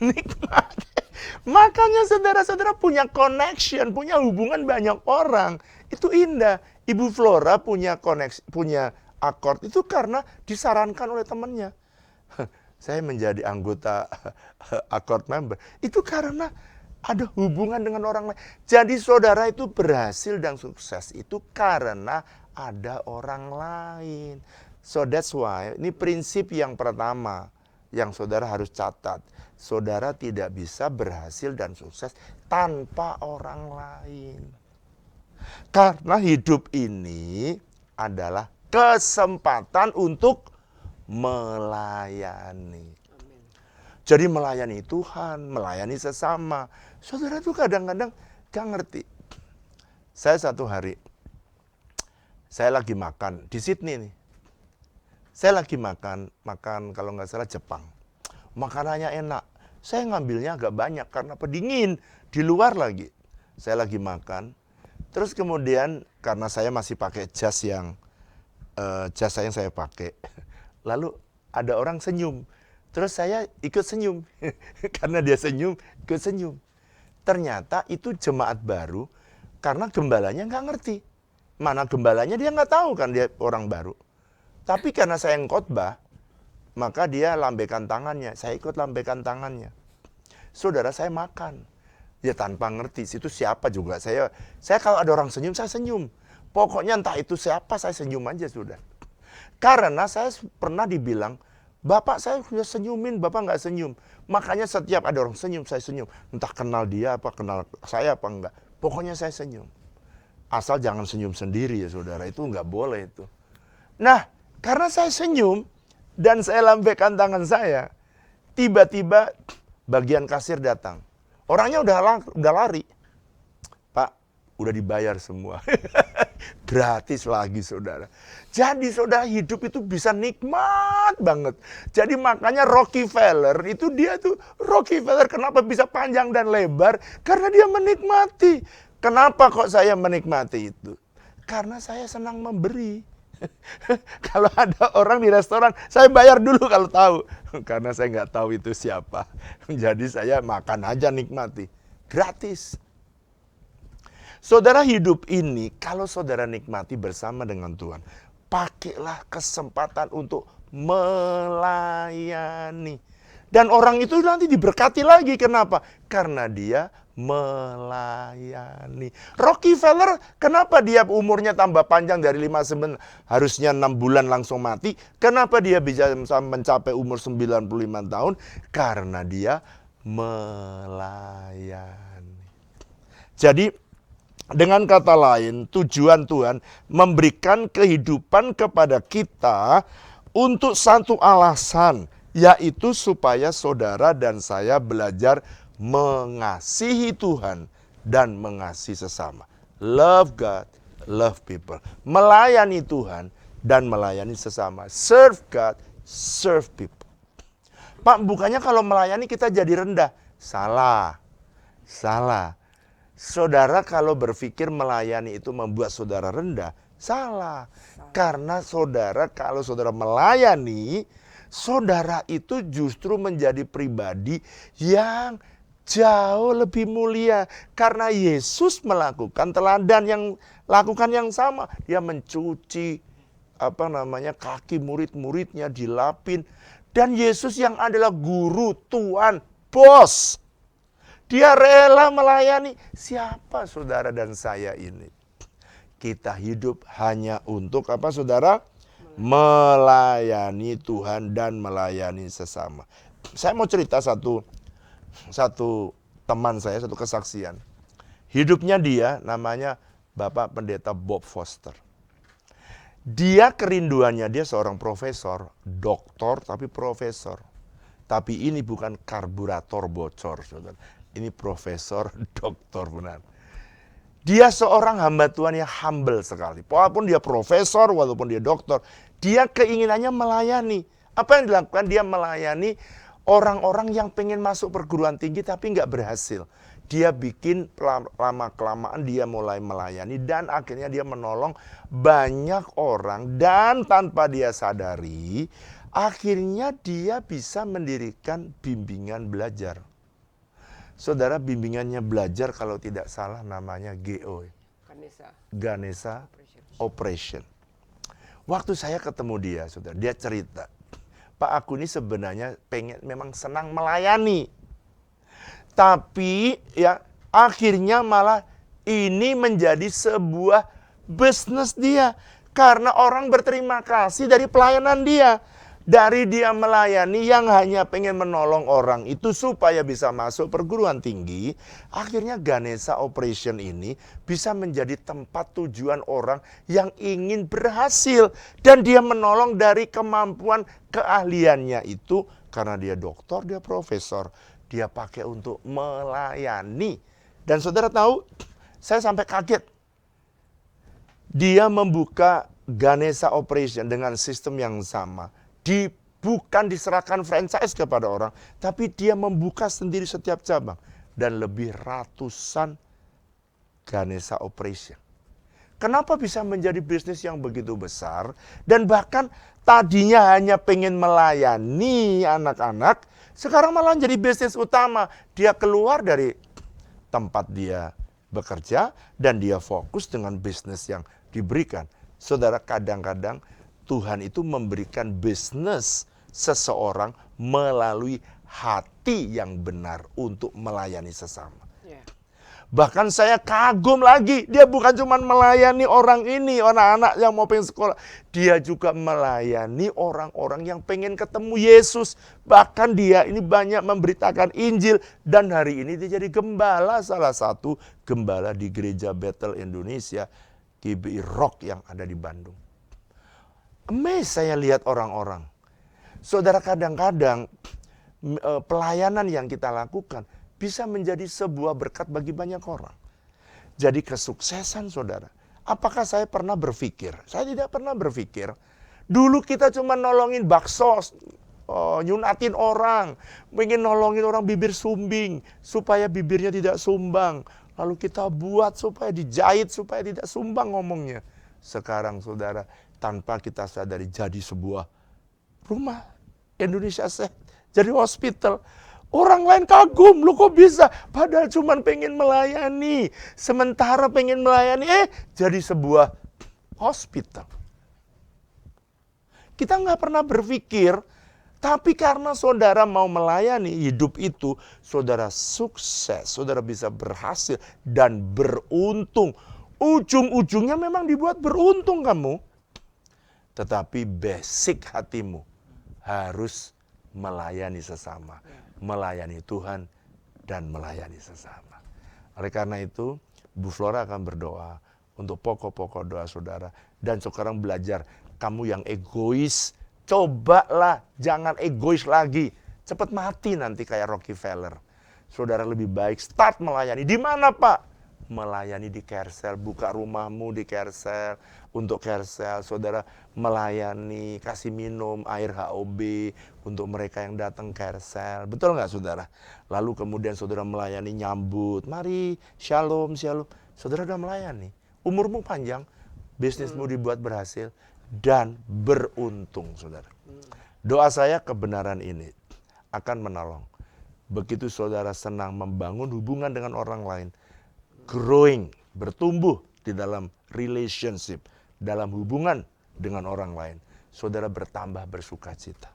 nikmat. Makanya saudara-saudara punya connection, punya hubungan banyak orang. Itu indah. Ibu Flora punya koneksi, punya akord itu karena disarankan oleh temannya. Saya menjadi anggota akord member. Itu karena ada hubungan dengan orang lain. Jadi saudara itu berhasil dan sukses itu karena ada orang lain. So that's why, ini prinsip yang pertama yang saudara harus catat. Saudara tidak bisa berhasil dan sukses tanpa orang lain. Karena hidup ini adalah kesempatan untuk melayani. Amin. Jadi melayani Tuhan, melayani sesama. Saudara tuh kadang-kadang gak ngerti. Saya satu hari, saya lagi makan di Sydney nih. Saya lagi makan kalau nggak salah Jepang. Makanannya enak. Saya ngambilnya agak banyak karena pendingin. Di luar lagi. Saya lagi makan. Terus kemudian karena saya masih pakai jas yang saya pakai. Lalu ada orang senyum. Terus saya ikut senyum. Karena dia senyum, ikut senyum. Ternyata itu jemaat baru karena gembalanya nggak ngerti. Mana gembalanya dia nggak tahu kan, dia orang baru. Tapi karena saya yang khotbah, maka dia lambaikan tangannya. Saya ikut lambaikan tangannya. Saudara, saya makan. Ya tanpa ngerti, itu siapa juga. Saya kalau ada orang senyum, saya senyum. Pokoknya entah itu siapa, saya senyum aja sudah. Karena saya pernah dibilang, Bapak saya sudah senyumin, Bapak nggak senyum. Makanya setiap ada orang senyum, saya senyum. Entah kenal dia apa, kenal saya apa enggak. Pokoknya saya senyum. Asal jangan senyum sendiri ya saudara, itu nggak boleh itu. Nah, karena saya senyum dan saya lambaikan tangan saya, tiba-tiba bagian kasir datang. Orangnya udah lari. Pak, udah dibayar semua. Gratis lagi saudara. Jadi saudara, hidup itu bisa nikmat banget. Jadi makanya Rockefeller itu Rockefeller kenapa bisa panjang dan lebar? Karena dia menikmati. Kenapa kok saya menikmati itu? Karena saya senang memberi. Kalau ada orang di restoran, saya bayar dulu kalau tahu. Karena saya nggak tahu itu siapa. Jadi saya makan aja, nikmati. Gratis. Saudara, hidup ini kalau saudara nikmati bersama dengan Tuhan, pakailah kesempatan untuk melayani. Dan orang itu nanti diberkati lagi. Kenapa? Karena dia melayani. Rockefeller, kenapa dia umurnya tambah panjang dari 59, harusnya 6 bulan langsung mati? Kenapa dia bisa mencapai umur 95 tahun? Karena dia melayani. Jadi, dengan kata lain, tujuan Tuhan memberikan kehidupan kepada kita untuk satu alasan, yaitu supaya saudara dan saya belajar mengasihi Tuhan dan mengasihi sesama. Love God, love people. Melayani Tuhan dan melayani sesama. Serve God, serve people. Pak, bukannya kalau melayani kita jadi rendah? Salah. Salah. Saudara kalau berpikir melayani itu membuat saudara rendah, salah. Karena saudara kalau saudara melayani, saudara itu justru menjadi pribadi yang jauh lebih mulia. Karena Yesus melakukan teladan yang lakukan yang sama. Dia mencuci kaki murid-muridnya, dilapin. Dan Yesus yang adalah guru, Tuhan, bos. Dia rela melayani. Siapa saudara dan saya ini? Kita hidup hanya untuk apa saudara? Melayani Tuhan dan melayani sesama. Saya mau cerita satu teman saya, satu kesaksian. Hidupnya dia namanya Bapak Pendeta Bob Foster. Dia kerinduannya, dia seorang profesor, doktor tapi profesor. Tapi ini bukan karburator bocor, saudara. Ini profesor, doktor benar. Dia seorang hamba Tuhan yang humble sekali. Walaupun dia profesor, walaupun dia doktor, dia keinginannya melayani. Apa yang dilakukan? Dia melayani orang-orang yang pengen masuk perguruan tinggi tapi nggak berhasil. Dia bikin lama-kelamaan dia mulai melayani dan akhirnya dia menolong banyak orang. Dan tanpa dia sadari, akhirnya dia bisa mendirikan bimbingan belajar. Saudara, bimbingannya belajar kalau tidak salah namanya GO. Ganesha Operation. Waktu saya ketemu dia, saudara, dia cerita, Pak, aku ini sebenarnya memang senang melayani. Tapi ya akhirnya malah ini menjadi sebuah bisnis dia. Karena orang berterima kasih dari pelayanan dia. Dari dia melayani yang hanya pengen menolong orang itu supaya bisa masuk perguruan tinggi. Akhirnya Ganesha Operation ini bisa menjadi tempat tujuan orang yang ingin berhasil. Dan dia menolong dari kemampuan keahliannya itu. Karena dia doktor, dia profesor. Dia pakai untuk melayani. Dan saudara tahu, saya sampai kaget. Dia membuka Ganesha Operation dengan sistem yang sama. Bukan diserahkan franchise kepada orang, tapi dia membuka sendiri setiap cabang. Dan lebih ratusan Ganesha Operation. Kenapa bisa menjadi bisnis yang begitu besar? Dan bahkan tadinya hanya pengen melayani anak-anak, sekarang malah jadi bisnis utama. Dia keluar dari tempat dia bekerja, dan dia fokus dengan bisnis yang diberikan. Saudara, kadang-kadang Tuhan itu memberikan bisnis seseorang melalui hati yang benar untuk melayani sesama. Bahkan saya kagum lagi, dia bukan cuma melayani orang ini, anak-anak yang mau pengen sekolah. Dia juga melayani orang-orang yang pengen ketemu Yesus. Bahkan dia ini banyak memberitakan Injil. Dan hari ini dia jadi gembala, salah satu gembala di Gereja Bethel Indonesia, GBI Rock yang ada di Bandung. Saya lihat orang-orang. Saudara, kadang-kadang pelayanan yang kita lakukan bisa menjadi sebuah berkat bagi banyak orang. Jadi kesuksesan saudara. Apakah saya pernah berpikir? Saya tidak pernah berpikir. Dulu kita cuma nolongin bakso, nyunatin orang. Pengen nolongin orang bibir sumbing, supaya bibirnya tidak sumbang. Lalu kita buat supaya dijahit, supaya tidak sumbang ngomongnya. Sekarang saudara, tanpa kita sadari jadi sebuah rumah Indonesia Sehat, jadi hospital. Orang lain kagum, lu kok bisa? Padahal cuma pengen melayani. Sementara pengen melayani, jadi sebuah hospital. Kita nggak pernah berpikir, tapi karena saudara mau melayani hidup itu, saudara sukses, saudara bisa berhasil dan beruntung. Ujung-ujungnya memang dibuat beruntung kamu. Tetapi basic hatimu harus melayani sesama. Melayani Tuhan dan melayani sesama. Oleh karena itu, Bu Flora akan berdoa untuk pokok-pokok doa saudara. Dan sekarang belajar, kamu yang egois, cobalah jangan egois lagi. Cepat mati nanti kayak Rockefeller. Saudara lebih baik start melayani. Di mana Pak? melayani di Kersel, buka rumahmu di Kersel, untuk Kersel, saudara melayani, kasih minum air HOB untuk mereka yang datang Kersel. Betul nggak saudara? Lalu kemudian saudara melayani nyambut, mari shalom, shalom. Saudara udah melayani, umurmu panjang, bisnismu dibuat berhasil, dan beruntung saudara. Doa saya kebenaran ini akan menolong. Begitu saudara senang membangun hubungan dengan orang lain, growing, bertumbuh di dalam relationship, dalam hubungan dengan orang lain, saudara bertambah bersukacita.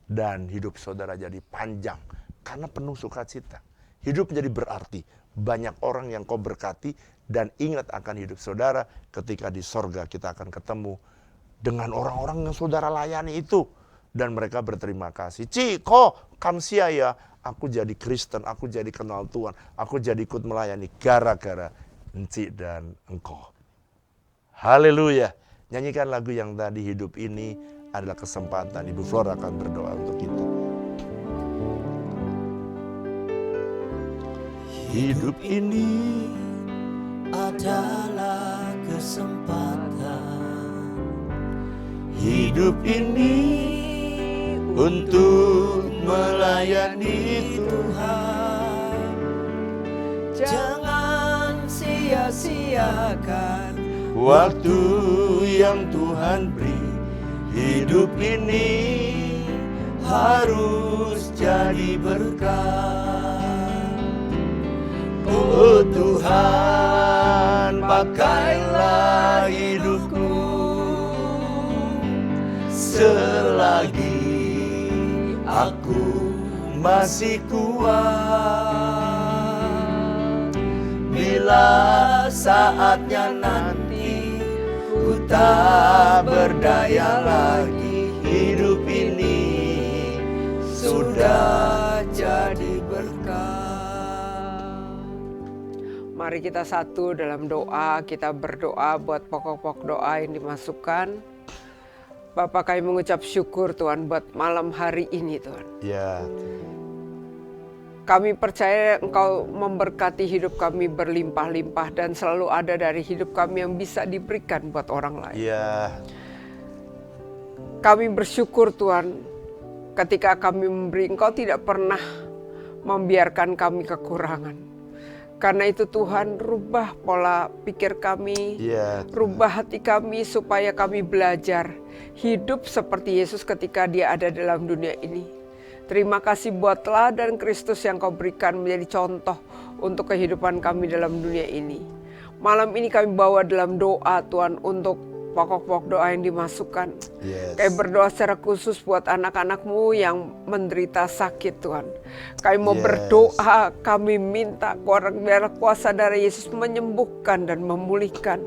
Dan hidup saudara jadi panjang karena penuh sukacita. Hidup menjadi berarti, banyak orang yang kau berkati, dan ingat akan hidup saudara ketika di sorga kita akan ketemu dengan orang-orang yang saudara layani itu. Dan mereka berterima kasih. Ciko, kamsia ya, aku jadi Kristen, aku jadi kenal Tuhan, aku jadi ikut melayani gara-gara Enci dan engkau. Haleluya. Nyanyikan lagu yang tadi, hidup ini adalah kesempatan. Ibu Flora akan berdoa untuk kita. Hidup ini adalah kesempatan. Hidup ini untuk melayani Tuhan. Jangan sia-siakan waktu yang Tuhan beri. Hidup ini harus jadi berkat. Oh Tuhan, pakailah hidupku selagi aku masih kuat. Bila saatnya nanti ku tak berdaya lagi, hidup ini sudah jadi berkat. Mari kita satu dalam doa, kita berdoa buat pokok-pokok doa yang dimasukkan. Bapak, kami mengucap syukur Tuhan buat malam hari ini Tuhan. Ya. Kami percaya Engkau memberkati hidup kami berlimpah-limpah dan selalu ada dari hidup kami yang bisa diberikan buat orang lain. Ya. Kami bersyukur Tuhan ketika kami memberi, Engkau tidak pernah membiarkan kami kekurangan. Karena itu Tuhan, rubah pola pikir kami, rubah hati kami supaya kami belajar hidup seperti Yesus ketika Dia ada dalam dunia ini. Terima kasih buat teladan Kristus yang Kau berikan menjadi contoh untuk kehidupan kami dalam dunia ini. Malam ini kami bawa dalam doa Tuhan untuk pokok-pokok doa yang dimasukkan. Kami berdoa secara khusus buat anak-anak-Mu yang menderita sakit Tuhan. Kami mau berdoa, kami minta biar kuasa darah Yesus menyembuhkan dan memulihkan.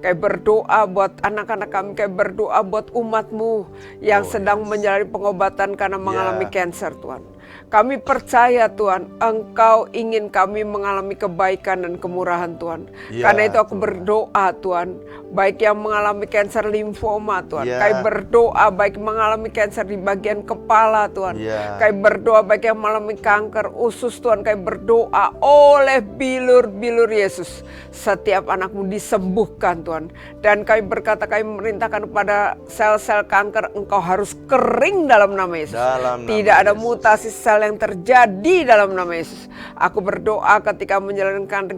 Kami berdoa buat anak-anak kami, kami berdoa buat umat-Mu yang sedang menjalani pengobatan karena mengalami kanker Tuhan. Kami percaya Tuhan, Engkau ingin kami mengalami kebaikan dan kemurahan Tuhan. Karena itu aku berdoa Tuhan, baik yang mengalami kanker limfoma Tuhan. Kami berdoa baik mengalami kanker di bagian kepala Tuhan. Kami berdoa baik yang mengalami kanker usus Tuhan. Kami berdoa oleh bilur-bilur Yesus, setiap anakmu disembuhkan Tuhan. Dan kami berkata, kami memerintahkan kepada sel-sel kanker, Engkau harus kering dalam nama Yesus. Tidak ada mutasi sel yang terjadi dalam nama Yesus. Aku berdoa ketika menjalankan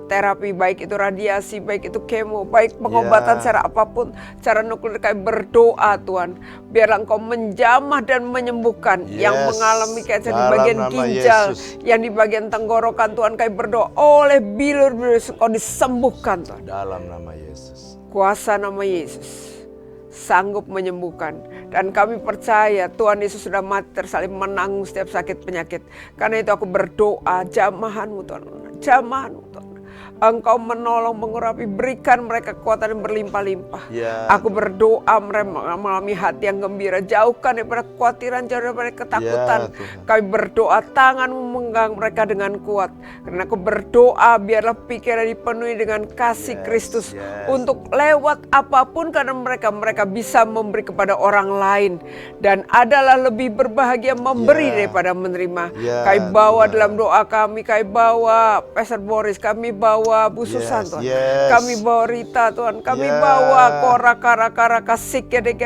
terapi, baik itu radiasi, baik itu kemo, baik pengobatan secara apapun, cara nuklir, kami berdoa Tuhan, biarlah Engkau menjamah dan menyembuhkan yang mengalami kanker di bagian ginjal, yang di bagian tenggorokan Tuhan. Kami berdoa oleh bilur-bilur Engkau disembuhkan Tuhan. Dalam nama Yesus. Kuasa nama Yesus sanggup menyembuhkan. Dan kami percaya Tuhan Yesus sudah mati tersalib menanggung setiap sakit penyakit. Karena itu aku berdoa, jamahan-Mu Tuhan, jamahan-Mu Tuhan, Engkau menolong, mengurapi, berikan mereka kekuatan yang berlimpah-limpah. Aku berdoa mereka mengalami hati yang gembira, jauhkan daripada kekhawatiran, jauh daripada ketakutan. Kami berdoa tangan-Mu menggang mereka dengan kuat. Karena aku berdoa biarlah pikiran dipenuhi dengan kasih Kristus untuk lewat apapun, karena mereka bisa memberi kepada orang lain dan adalah lebih berbahagia memberi daripada menerima. Kami bawa dalam doa kami bawa Pastor Boris, kami bawa bawa Bu Susan Yes, Tuhan. yes. Kami bawa Rita Tuhan. Kami Yeah. bawa kora kasik kara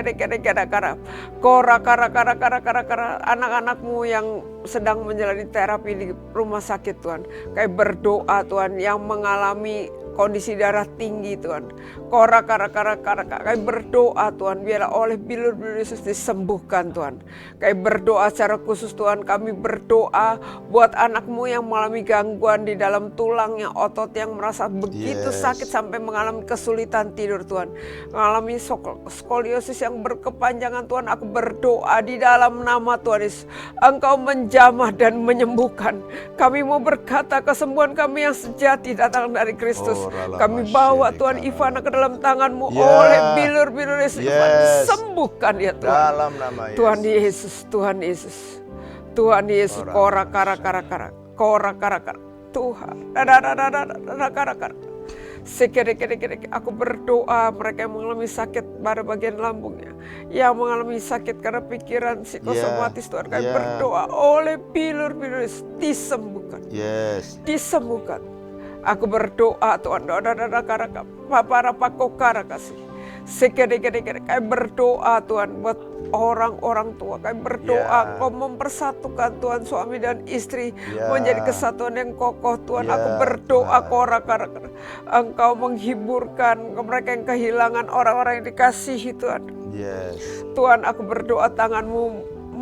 kora anak-anakmu yang sedang menjalani terapi di rumah sakit Tuhan. Kami berdoa Tuhan yang mengalami kondisi darah tinggi Tuhan. Kami berdoa Tuhan biarlah oleh bilur-bilur Yesus disembuhkan Tuhan. Kami berdoa secara khusus Tuhan, kami berdoa buat anakmu yang mengalami gangguan di dalam tulangnya, otot yang merasa begitu Yes. sakit sampai mengalami kesulitan tidur Tuhan. Mengalami skoliosis yang berkepanjangan Tuhan, aku berdoa di dalam nama Tuhan Yesus. Engkau menjamah dan menyembuhkan. Kami mau berkata kesembuhan kami yang sejati datang dari Kristus. Kami bawa Tuhan Ivana ke dalam tangan-Mu oleh bilur-bilur Yesus. Yes. Sembuhkan ya Tuhan. Dalam nama Yesus. Tuhan Yesus, Tuhan Yesus. Tuhan Yesus, kora kara. Tuhan. Aku berdoa mereka yang mengalami sakit pada bagian lambungnya, yang mengalami sakit karena pikiran psikosomatis Tuhan, kami berdoa oleh bilur-bilur Yesus disembuhkan. Yes. Disembuhkan. Aku berdoa Tuhan, para pakokara kasih. Kami berdoa Tuhan buat orang-orang tua. Kami berdoa Kau mempersatukan Tuhan suami dan istri menjadi kesatuan yang kokoh Tuhan. Aku berdoa Engkau menghiburkan mereka yang kehilangan orang-orang yang dikasihi Tuhan. Yes. Tuhan, aku berdoa tangan-Mu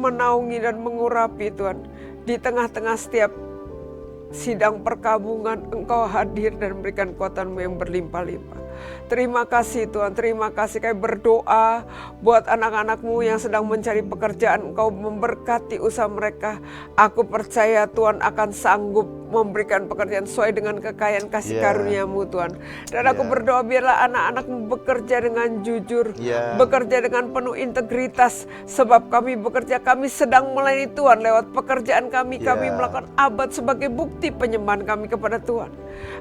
menaungi dan mengurapi Tuhan. Di tengah-tengah setiap sidang perkabungan Engkau hadir dan memberikan kekuatan-Mu yang berlimpah-limpah. Terima kasih Tuhan, terima kasih. Kami berdoa buat anak-anak-Mu yang sedang mencari pekerjaan. Engkau memberkati usaha mereka. Aku percaya Tuhan akan sanggup memberikan pekerjaan sesuai dengan kekayaan kasih karunia-Mu Tuhan. Dan aku berdoa biarlah anak-anak-Mu bekerja dengan jujur, bekerja dengan penuh integritas. Sebab kami bekerja, kami sedang melayani Tuhan lewat pekerjaan kami. Kami melakukan abad sebagai bukti penyembahan kami kepada Tuhan.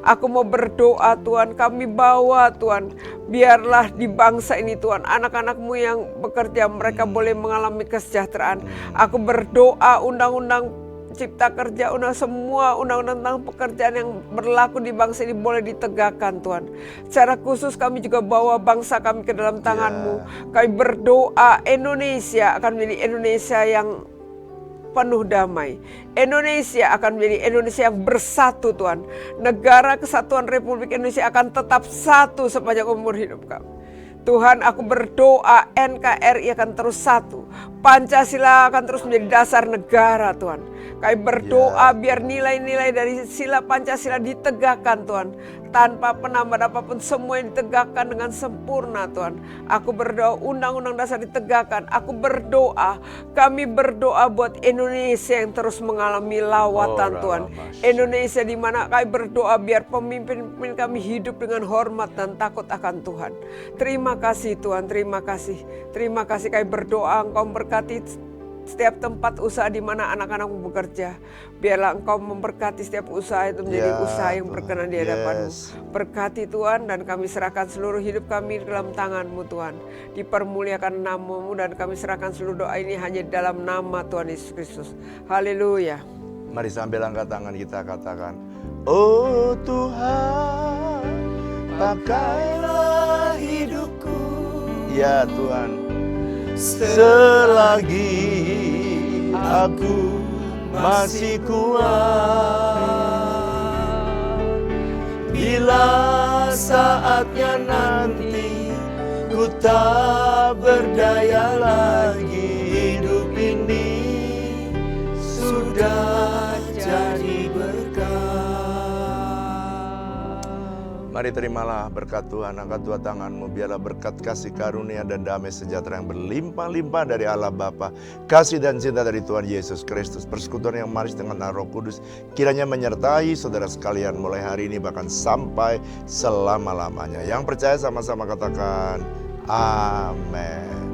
Aku mau berdoa Tuhan, kami bawa Tuhan, biarlah di bangsa ini Tuhan, anak-anak-Mu yang bekerja mereka boleh mengalami kesejahteraan. Aku berdoa undang-undang Cipta Kerja, semua undang-undang tentang pekerjaan yang berlaku di bangsa ini boleh ditegakkan Tuhan. Secara khusus kami juga bawa bangsa kami ke dalam tangan-Mu. Kami berdoa Indonesia akan menjadi Indonesia yang penuh damai. Indonesia akan menjadi Indonesia yang bersatu Tuhan. Negara Kesatuan Republik Indonesia akan tetap satu sepanjang umur hidup kami. Tuhan, aku berdoa NKRI akan terus satu. Pancasila akan terus menjadi dasar negara Tuhan. Kami berdoa biar nilai-nilai dari sila Pancasila ditegakkan Tuhan. Tanpa penambahan apapun semua yang ditegakkan dengan sempurna Tuhan. Aku berdoa undang-undang dasar ditegakkan. Aku berdoa, kami berdoa buat Indonesia yang terus mengalami lawatan Tuhan. Indonesia di mana kami berdoa biar pemimpin kami hidup dengan hormat dan takut akan Tuhan. Terima kasih Tuhan, terima kasih. Terima kasih kami berdoa Engkau memberkati setiap tempat usaha di mana anak-anakmu bekerja. Biarlah Engkau memberkati setiap usaha itu menjadi usaha yang berkenan di hadapan-Mu. Berkati Tuhan, dan kami serahkan seluruh hidup kami dalam tangan-Mu Tuhan. Dipermuliakan nama-Mu, dan kami serahkan seluruh doa ini hanya dalam nama Tuhan Yesus Kristus. Haleluya. Mari sambil angkat tangan kita katakan, oh Tuhan, pakailah hidupku. Ya Tuhan, selagi aku masih kuat, bila saatnya nanti ku tak berdaya lagi, hidup ini sudah jadi berkat. Mari terimalah berkat Tuhan. Angkat dua tanganmu, biarlah berkat kasih karunia dan damai sejahtera yang berlimpah-limpah dari Allah Bapa, kasih dan cinta dari Tuhan Yesus Kristus, persekutuan yang manis dengan Roh Kudus, kiranya menyertai saudara sekalian mulai hari ini bahkan sampai selama-lamanya. Yang percaya sama-sama katakan amin.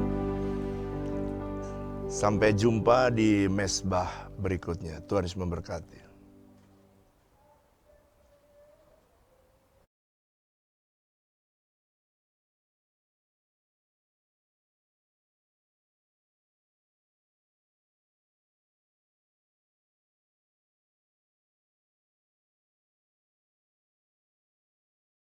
Sampai jumpa di mesbah berikutnya. Tuhan Yesus memberkati.